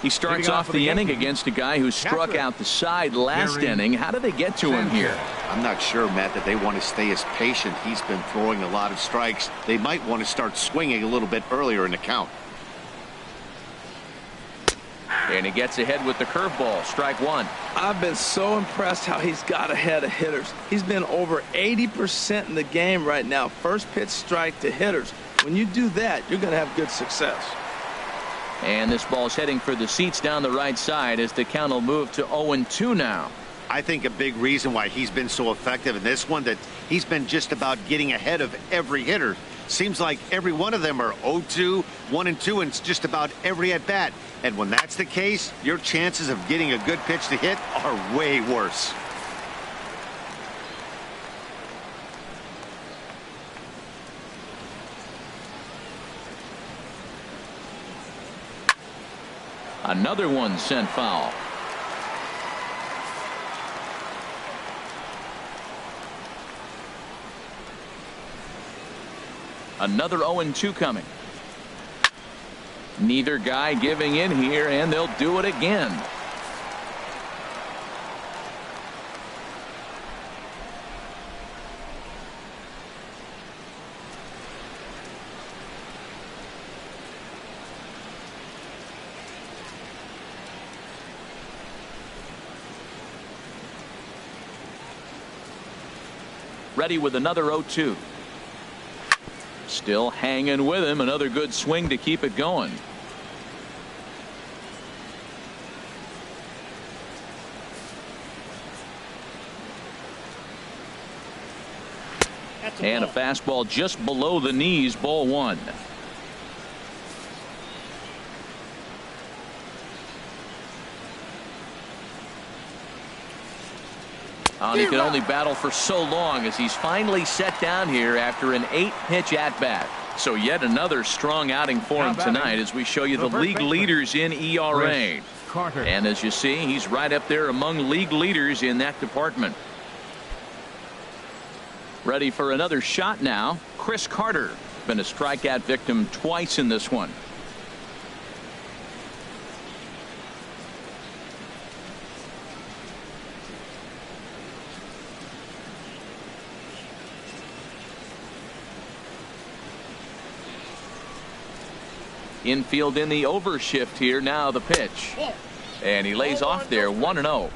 [SPEAKER 1] He starts off the inning against a guy who struck out the side last inning. How did they get to him here?
[SPEAKER 2] I'm not sure, Matt, that they want to stay as patient. He's been throwing a lot of strikes. They might want to start swinging a little bit earlier in the count.
[SPEAKER 1] And he gets ahead with the curveball. Strike 1.
[SPEAKER 4] I've been so impressed how he's got ahead of hitters. He's been over 80% in the game right now. First pitch strike to hitters. When you do that, you're going to have good success.
[SPEAKER 1] And this ball's heading for the seats down the right side as the count will move to 0-2 now.
[SPEAKER 2] I think a big reason why he's been so effective in this one, that he's been just about getting ahead of every hitter. Seems like every one of them are 0-2, 1-2, and it's just about every at bat. And when that's the case, your chances of getting a good pitch to hit are way worse.
[SPEAKER 1] Another one sent foul. Another 0-2 coming. Neither guy giving in here, and they'll do it again. Ready with another 0-2. Still hanging with him. Another good swing to keep it going. And a fastball just below the knees, ball one. And he can only battle for so long as he's finally set down here after an 8-pitch at-bat. So yet another strong outing for him tonight as we show you the league leaders in ERA. And as you see, he's right up there among league leaders in that department. Ready for another shot now. Chris Carter. Been a strikeout victim twice in this one. Infield in the overshift here. Now the pitch. And he lays off there, 1-0.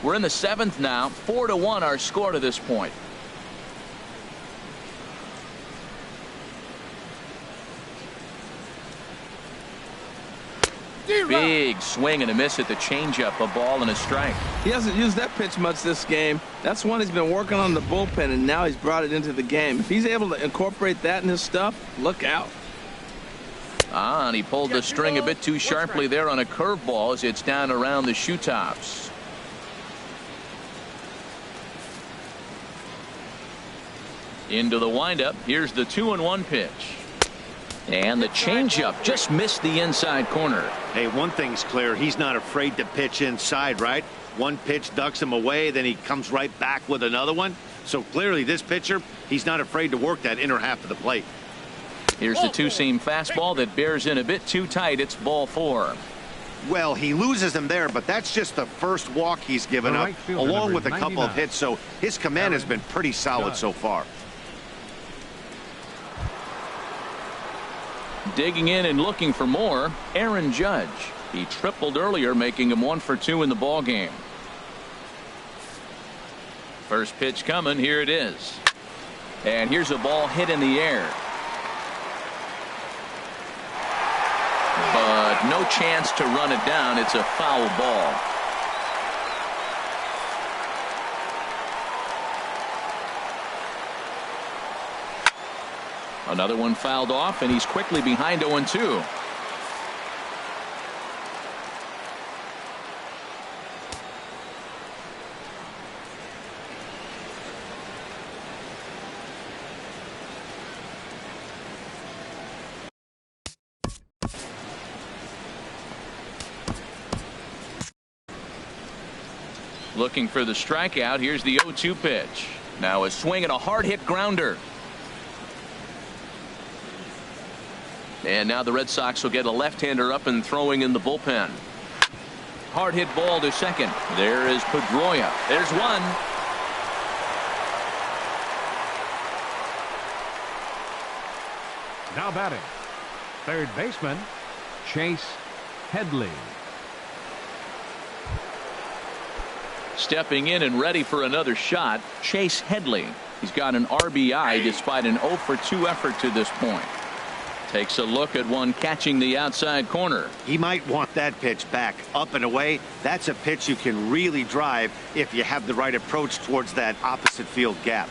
[SPEAKER 1] We're in the 7th now. 4-1 our score to this point. Big swing and a miss at the changeup. A ball and a strike.
[SPEAKER 4] He hasn't used that pitch much this game. That's one he's been working on the bullpen, and now he's brought it into the game. If he's able to incorporate that in his stuff, look out.
[SPEAKER 1] And he pulled the string a bit too sharply there on a curveball as it's down around the shoe tops. Into the windup. Here's the 2-1 pitch. And the changeup just missed the inside corner.
[SPEAKER 2] Hey, one thing's clear. He's not afraid to pitch inside, right? One pitch ducks him away, then he comes right back with another one. So clearly this pitcher, he's not afraid to work that inner half of the plate.
[SPEAKER 1] Here's the two-seam fastball that bears in a bit too tight. It's ball 4.
[SPEAKER 2] Well, he loses him there, but that's just the first walk he's given up, along with a couple of hits. So his command has been pretty solid so far.
[SPEAKER 1] Digging in and looking for more, Aaron Judge. He tripled earlier, making him 1 for 2 in the ball game. First pitch coming. Here it is. And here's a ball hit in the air. But no chance to run it down. It's a foul ball. Another one fouled off, and he's quickly behind 0-2. Looking for the strikeout. Here's the 0-2 pitch. Now a swing and a hard hit grounder. And now the Red Sox will get a left-hander up and throwing in the bullpen. Hard hit ball to second. There is Pedroia. There's one.
[SPEAKER 3] Now batting, third baseman, Chase Headley.
[SPEAKER 1] Stepping in and ready for another shot, Chase Headley. He's got an RBI despite an 0 for 2 effort to this point. Takes a look at one catching the outside corner.
[SPEAKER 2] He might want that pitch back up and away. That's a pitch you can really drive if you have the right approach towards that opposite field gap.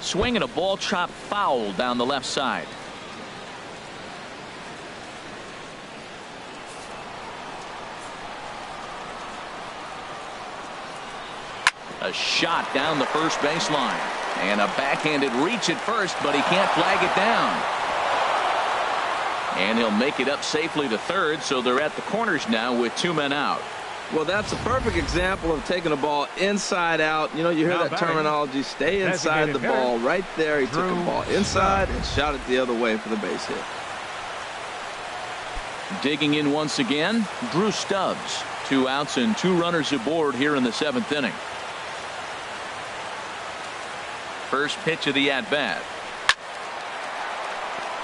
[SPEAKER 1] Swinging a ball chopped foul down the left side. A shot down the first baseline. And a backhanded reach at first, but he can't flag it down. And he'll make it up safely to third, so they're at the corners now with 2 men out.
[SPEAKER 4] Well, that's a perfect example of taking a ball inside out. You know, you hear that terminology, stay inside the ball. Right there, he took the ball inside and shot it the other way for the base hit.
[SPEAKER 1] Digging in once again, Drew Stubbs. 2 outs and 2 runners aboard here in the 7th inning. First pitch of the at-bat.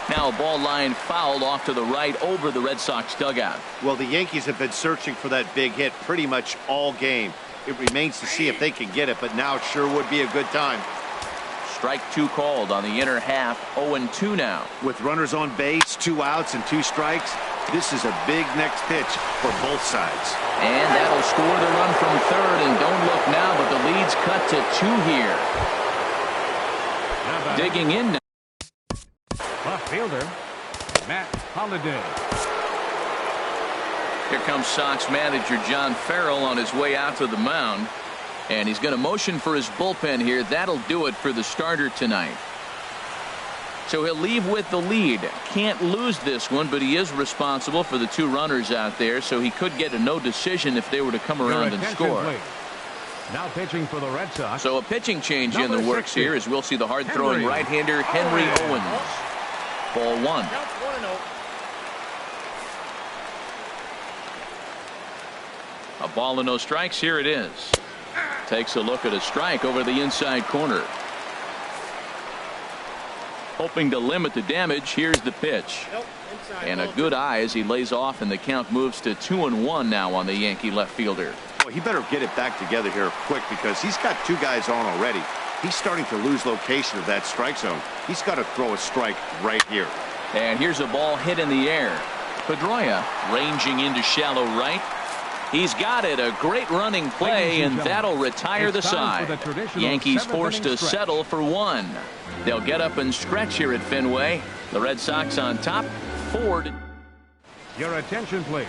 [SPEAKER 1] Now a ball line fouled off to the right over the Red Sox dugout.
[SPEAKER 2] Well, the Yankees have been searching for that big hit pretty much all game. It remains to see if they can get it, but now it sure would be a good time.
[SPEAKER 1] Strike 2 called on the inner half. 0-2 now.
[SPEAKER 2] With runners on base, 2 outs and 2 strikes, This is a big next pitch for both sides.
[SPEAKER 1] And that'll score the run from third. And don't look now, but the lead's cut to 2 here. Digging in now.
[SPEAKER 3] Left fielder, Matt Holliday.
[SPEAKER 1] Here comes Sox manager John Farrell on his way out to the mound. And he's going to motion for his bullpen here. That'll do it for the starter tonight. So he'll leave with the lead. Can't lose this one, but he is responsible for the 2 runners out there, so he could get a no decision if they were to come around and score.
[SPEAKER 3] Please. Now pitching for the Red Sox.
[SPEAKER 1] So a pitching change in the works 60. Here as we'll see the hard-throwing right-hander Henry Owens. Ball 1. A ball and no strikes. Here it is. Takes a look at a strike over the inside corner. Hoping to limit the damage. Here's the pitch. And a good eye as he lays off, and the count moves to 2-1 now on the Yankee left fielder.
[SPEAKER 2] Well, he better get it back together here quick because he's got 2 guys on already. He's starting to lose location of that strike zone. He's got to throw a strike right here.
[SPEAKER 1] And here's a ball hit in the air. Pedroia ranging into shallow right. He's got it. A great running play, and that'll retire the side. Yankees forced to settle for 1. They'll get up and stretch here at Fenway. The Red Sox on top. 4.
[SPEAKER 3] Your attention, please.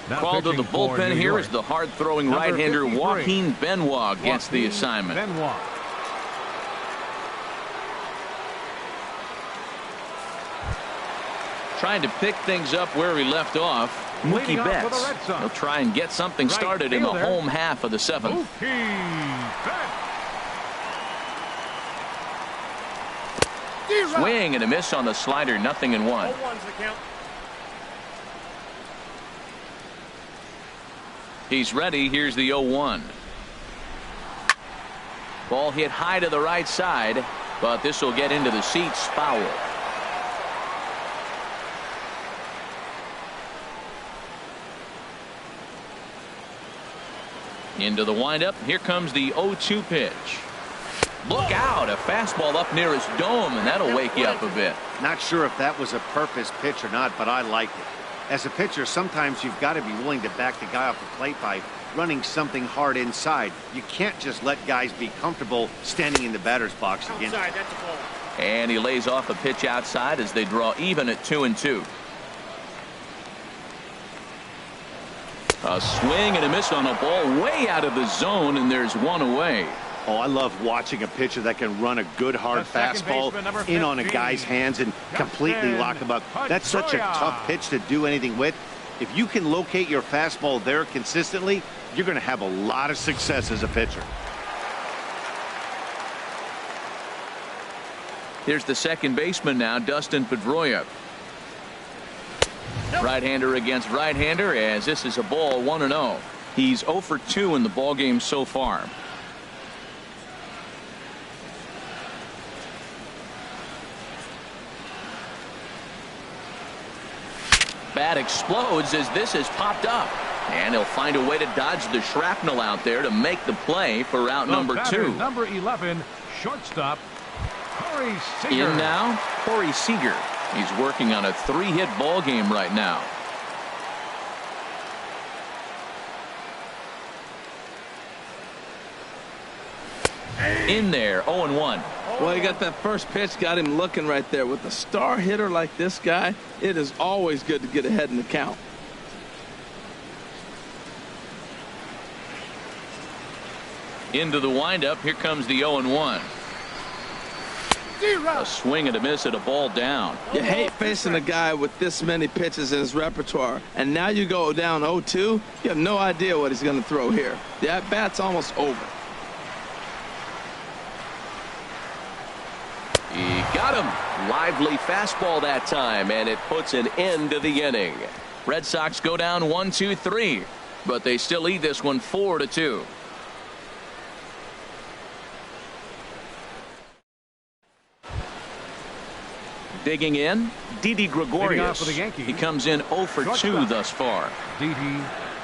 [SPEAKER 3] Now
[SPEAKER 1] called to the bullpen here is the hard-throwing right-hander Joaquin Benoit gets the assignment. Trying to pick things up where he left off. Mookie Betts. He'll try and get something started in the home half of the 7th. Swing and a miss on the slider. 0-1. He's ready. Here's the 0-1. Ball hit high to the right side, but this will get into the seats. Foul. Into the windup. Here comes the 0-2 pitch. Look out. A fastball up near his dome, and that'll wake you up a bit.
[SPEAKER 2] Not sure if that was a purpose pitch or not, but I liked it. As a pitcher, sometimes you've got to be willing to back the guy off the plate by running something hard inside. You can't just let guys be comfortable standing in the batter's box again.
[SPEAKER 5] Outside, that's a ball.
[SPEAKER 1] And he lays off a pitch outside as they draw even at 2-2. A swing and a miss on a ball way out of the zone, and there's 1 away.
[SPEAKER 2] Oh, I love watching a pitcher that can run a good hard fastball in on a guy's hands and completely lock him up. That's such a tough pitch to do anything with. If you can locate your fastball there consistently, you're going to have a lot of success as a pitcher.
[SPEAKER 1] Here's the second baseman now, Dustin Pedroia. Right-hander against right-hander, as this is a ball 1-0. He's 0 for 2 in the ballgame so far. Bat explodes as this is popped up, and he'll find a way to dodge the shrapnel out there to make the play for out number 2.
[SPEAKER 3] Number 11, shortstop Corey Seager.
[SPEAKER 1] In now, Corey Seager. He's working on a 3-hit ball game right now. In there, 0-1.
[SPEAKER 4] Well, he got that first pitch, got him looking right there. With a star hitter like this guy, it is always good to get ahead in the count.
[SPEAKER 1] Into the windup. Here comes the 0-1. A swing and a miss at a ball down.
[SPEAKER 4] You hate facing a guy with this many pitches in his repertoire, and now you go down 0-2. You have no idea what he's going to throw here. The at-bat's almost over.
[SPEAKER 1] He got him. Lively fastball that time, and it puts an end to the inning. Red Sox go down 1-2-3, but they still lead this one 4-2. Digging in, Didi Gregorius. He comes in 0 for 2 thus far.
[SPEAKER 3] Didi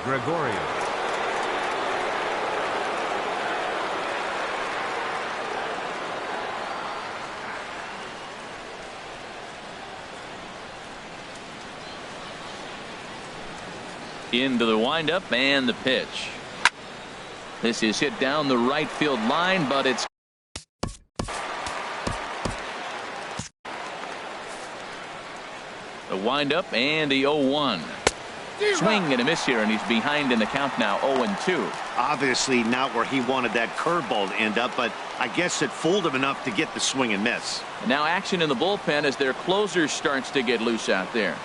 [SPEAKER 3] Gregorius.
[SPEAKER 1] Into the windup and the pitch. This is hit down the right field line, but it's the windup and the 0-1. Swing and a miss here, and he's behind in the count now, 0-2.
[SPEAKER 2] Obviously not where he wanted that curveball to end up, but I guess it fooled him enough to get the swing and miss.
[SPEAKER 1] And now action in the bullpen as their closer starts to get loose out there.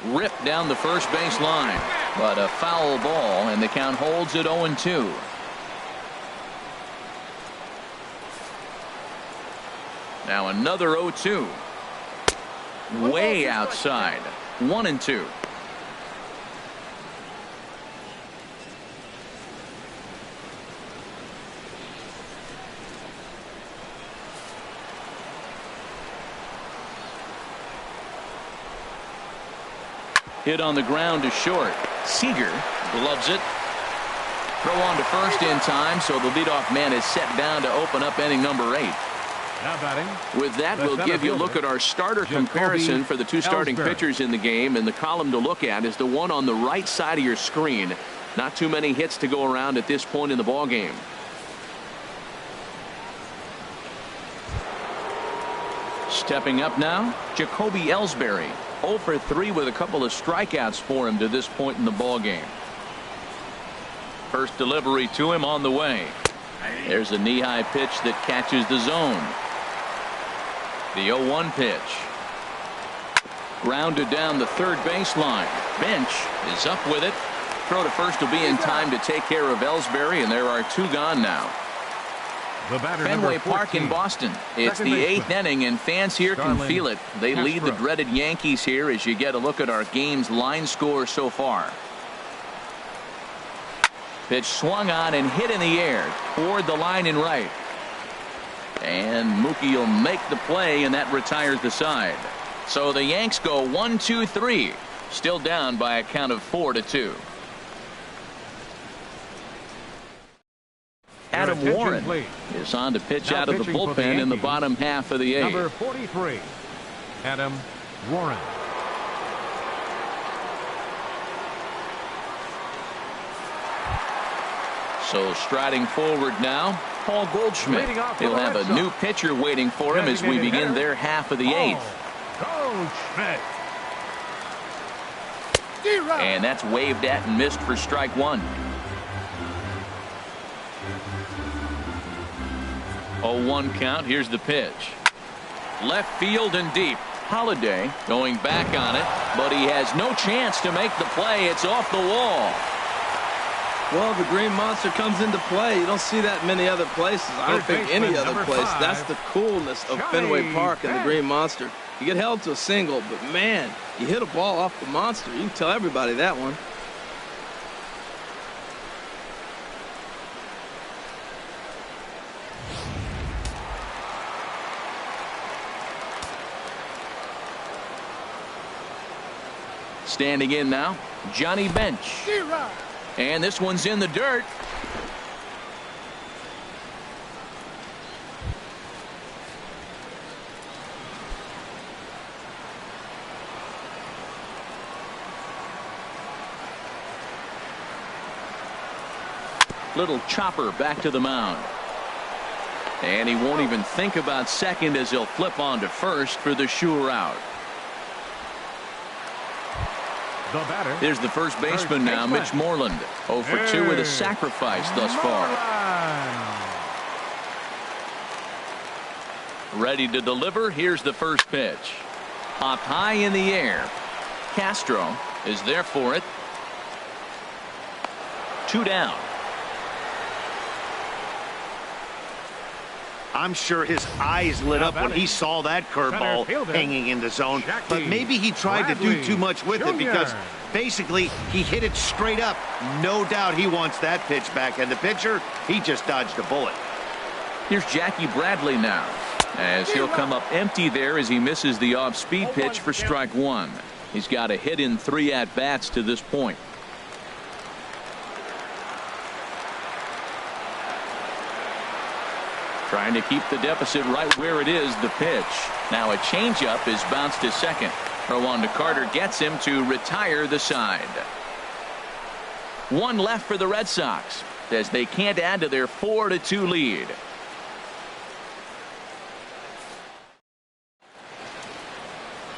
[SPEAKER 1] Ripped down the first base line, but a foul ball, and the count holds at 0-2. Now another 0-2. Way outside. 1-2. Hit on the ground to short. Seager gloves it. Throw on to first in time, so the leadoff man is set down to open up inning number 8.
[SPEAKER 3] Now batting.
[SPEAKER 1] With that, we'll give you a look at our starter comparison for the two starting pitchers in the game, and the column to look at is the one on the right side of your screen. Not too many hits to go around at this point in the ball game. Stepping up now, Jacoby Ellsbury. 0 for 3 with a couple of strikeouts for him to this point in the ball game. First delivery to him on the way. There's a knee-high pitch that catches the zone. The 0-1 pitch. Grounded down the third baseline. Bench is up with it. Throw to first will be in time to take care of Ellsbury, and there are 2 gone now. Fenway Park in Boston. It's the 8th inning, and fans here can feel it. They lead the dreaded Yankees here as you get a look at our game's line score so far. Pitch swung on and hit in the air toward the line and right. And Mookie will make the play, and that retires the side. So the Yanks go 1-2-3. Still down by a count of 4-2. Adam Warren is on to pitch out of the bullpen in the bottom half of the 8th.
[SPEAKER 3] Number 43, Adam Warren.
[SPEAKER 1] So striding forward now, Paul Goldschmidt. He'll have a new pitcher waiting for him as we begin their half of the 8th.
[SPEAKER 3] Goldschmidt.
[SPEAKER 1] And that's waved at and missed for strike 1. 0-1 count. Here's the pitch. Left field and deep. Holiday going back on it, but he has no chance to make the play. It's off the wall.
[SPEAKER 4] Well, the Green Monster comes into play. You don't see that many other places. I don't think any other place. That's the coolness of Fenway Park and the Green Monster. You get held to a single, but man, you hit a ball off the Monster. You can tell everybody that one.
[SPEAKER 1] Standing in now, Johnny Bench. And this one's in the dirt. Little chopper back to the mound. And he won't even think about second as he'll flip on to first for the sure out. Here's the first baseman now, Mitch Moreland. 0 for 2 with a sacrifice thus far. Ready to deliver. Here's the first pitch. Popped high in the air. Castro is there for it. 2 down.
[SPEAKER 2] I'm sure his eyes lit up when he saw that curveball hanging in the zone, but maybe he tried to do too much with it because basically he hit it straight up. No doubt he wants that pitch back, and the pitcher, he just dodged a bullet.
[SPEAKER 1] Here's Jackie Bradley now, as he'll come up empty there as he misses the off-speed pitch for strike 1. He's got a hit in 3 at-bats to this point. Trying to keep the deficit right where it is. The pitch. Now a changeup is bounced to second. Throw on to Carter gets him to retire the side. One left for the Red Sox as they can't add to their 4-2 lead.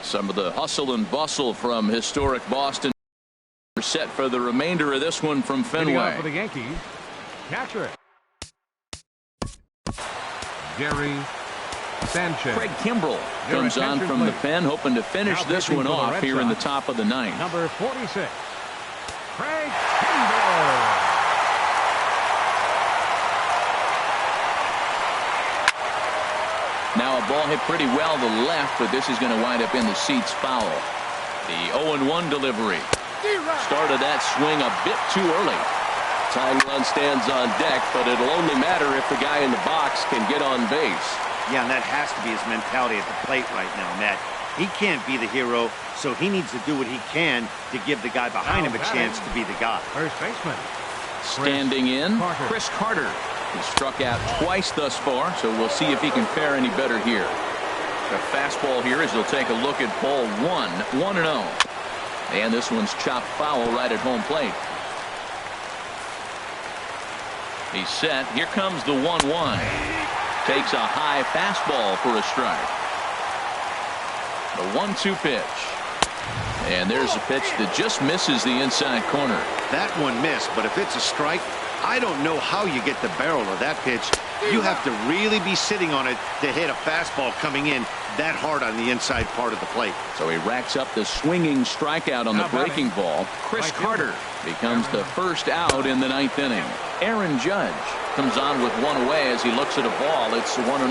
[SPEAKER 1] Some of the hustle and bustle from historic Boston are set for the remainder of this one from Fenway.
[SPEAKER 3] For the Yankees, catcher Gary Sanchez.
[SPEAKER 1] Craig Kimbrell comes on from the pen, hoping to finish this one off here in the top of the ninth.
[SPEAKER 3] Number 46, Craig Kimbrell.
[SPEAKER 1] Now a ball hit pretty well to the left, but this is going to wind up in the seats foul. The 0-1 delivery. Started that swing a bit too early.
[SPEAKER 5] Tying run stands on deck, but it'll only matter if the guy in the box can get on base.
[SPEAKER 2] Yeah, and that has to be his mentality at the plate right now, Matt. He can't be the hero, so he needs to do what he can to give the guy behind him a chance to be the guy.
[SPEAKER 3] First baseman.
[SPEAKER 1] Standing in, Chris Carter. He's struck out twice thus far, so we'll see if he can fare any better here. The fastball here as he'll take a look at ball 1-0. And this one's chopped foul right at home plate. He's set. Here comes the 1-1. Takes a high fastball for a strike. The 1-2 pitch. And there's a pitch that just misses the inside corner.
[SPEAKER 2] That one missed, but if it's a strike, I don't know how you get the barrel of that pitch. You have to really be sitting on it to hit a fastball coming in that hard on the inside part of the plate.
[SPEAKER 1] So he racks up the swinging strikeout on the breaking ball. Chris Carter becomes the first out in the ninth inning. Aaron Judge comes on with one away as he looks at a ball. It's 1-0.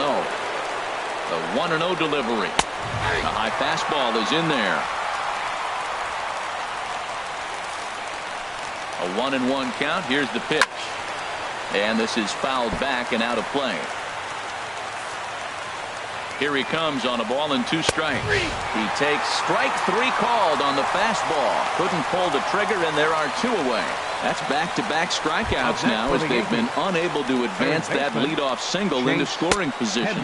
[SPEAKER 1] The 1-0 delivery. A high fastball is in there. A 1-1 count. Here's the pitch. And this is fouled back and out of play. Here he comes on a ball and 2 strikes. He takes strike 3 called on the fastball. Couldn't pull the trigger, and there are 2 away. That's back-to-back strikeouts now as they've been unable to advance that leadoff single into scoring position.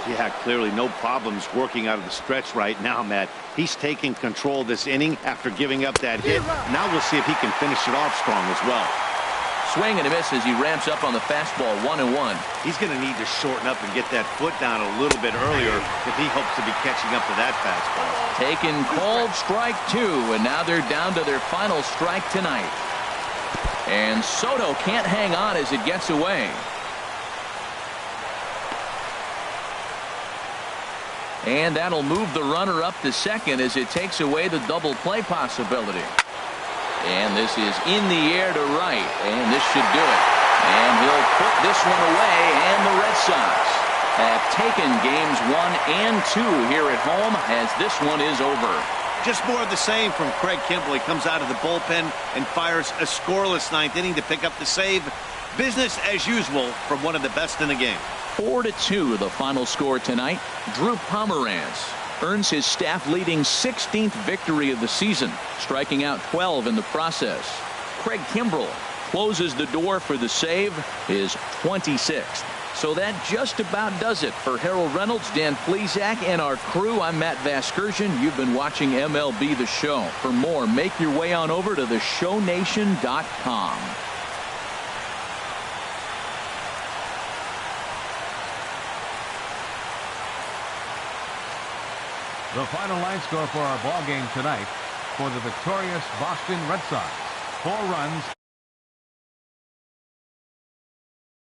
[SPEAKER 2] Yeah, clearly no problems working out of the stretch right now, Matt. He's taking control of this inning after giving up that hit. Now we'll see if he can finish it off strong as well.
[SPEAKER 1] Swing and a miss as he ramps up on the fastball. 1-1.
[SPEAKER 2] He's going to need to shorten up and get that foot down a little bit earlier if he hopes to be catching up to that fastball.
[SPEAKER 1] Taken called strike 2, and now they're down to their final strike tonight. And Soto can't hang on as it gets away. And that'll move the runner up to second as it takes away the double play possibility. And this is in the air to right, and this should do it. And he'll put this one away, and the Red Sox have taken games 1 and 2 here at home as this one is over.
[SPEAKER 2] Just more of the same from Craig Kimbrell. He comes out of the bullpen and fires a scoreless ninth inning to pick up the save. Business as usual from one of the best in the game.
[SPEAKER 1] 4-2 the final score tonight. Drew Pomeranz earns his staff-leading 16th victory of the season, striking out 12 in the process. Craig Kimbrell closes the door for the save, his 26th. So that just about does it for Harold Reynolds, Dan Plesac, and our crew. I'm Matt Vasgersian. You've been watching MLB The Show. For more, make your way on over to theshownation.com.
[SPEAKER 3] The final line score for our ball game tonight for the victorious Boston Red Sox. 4 runs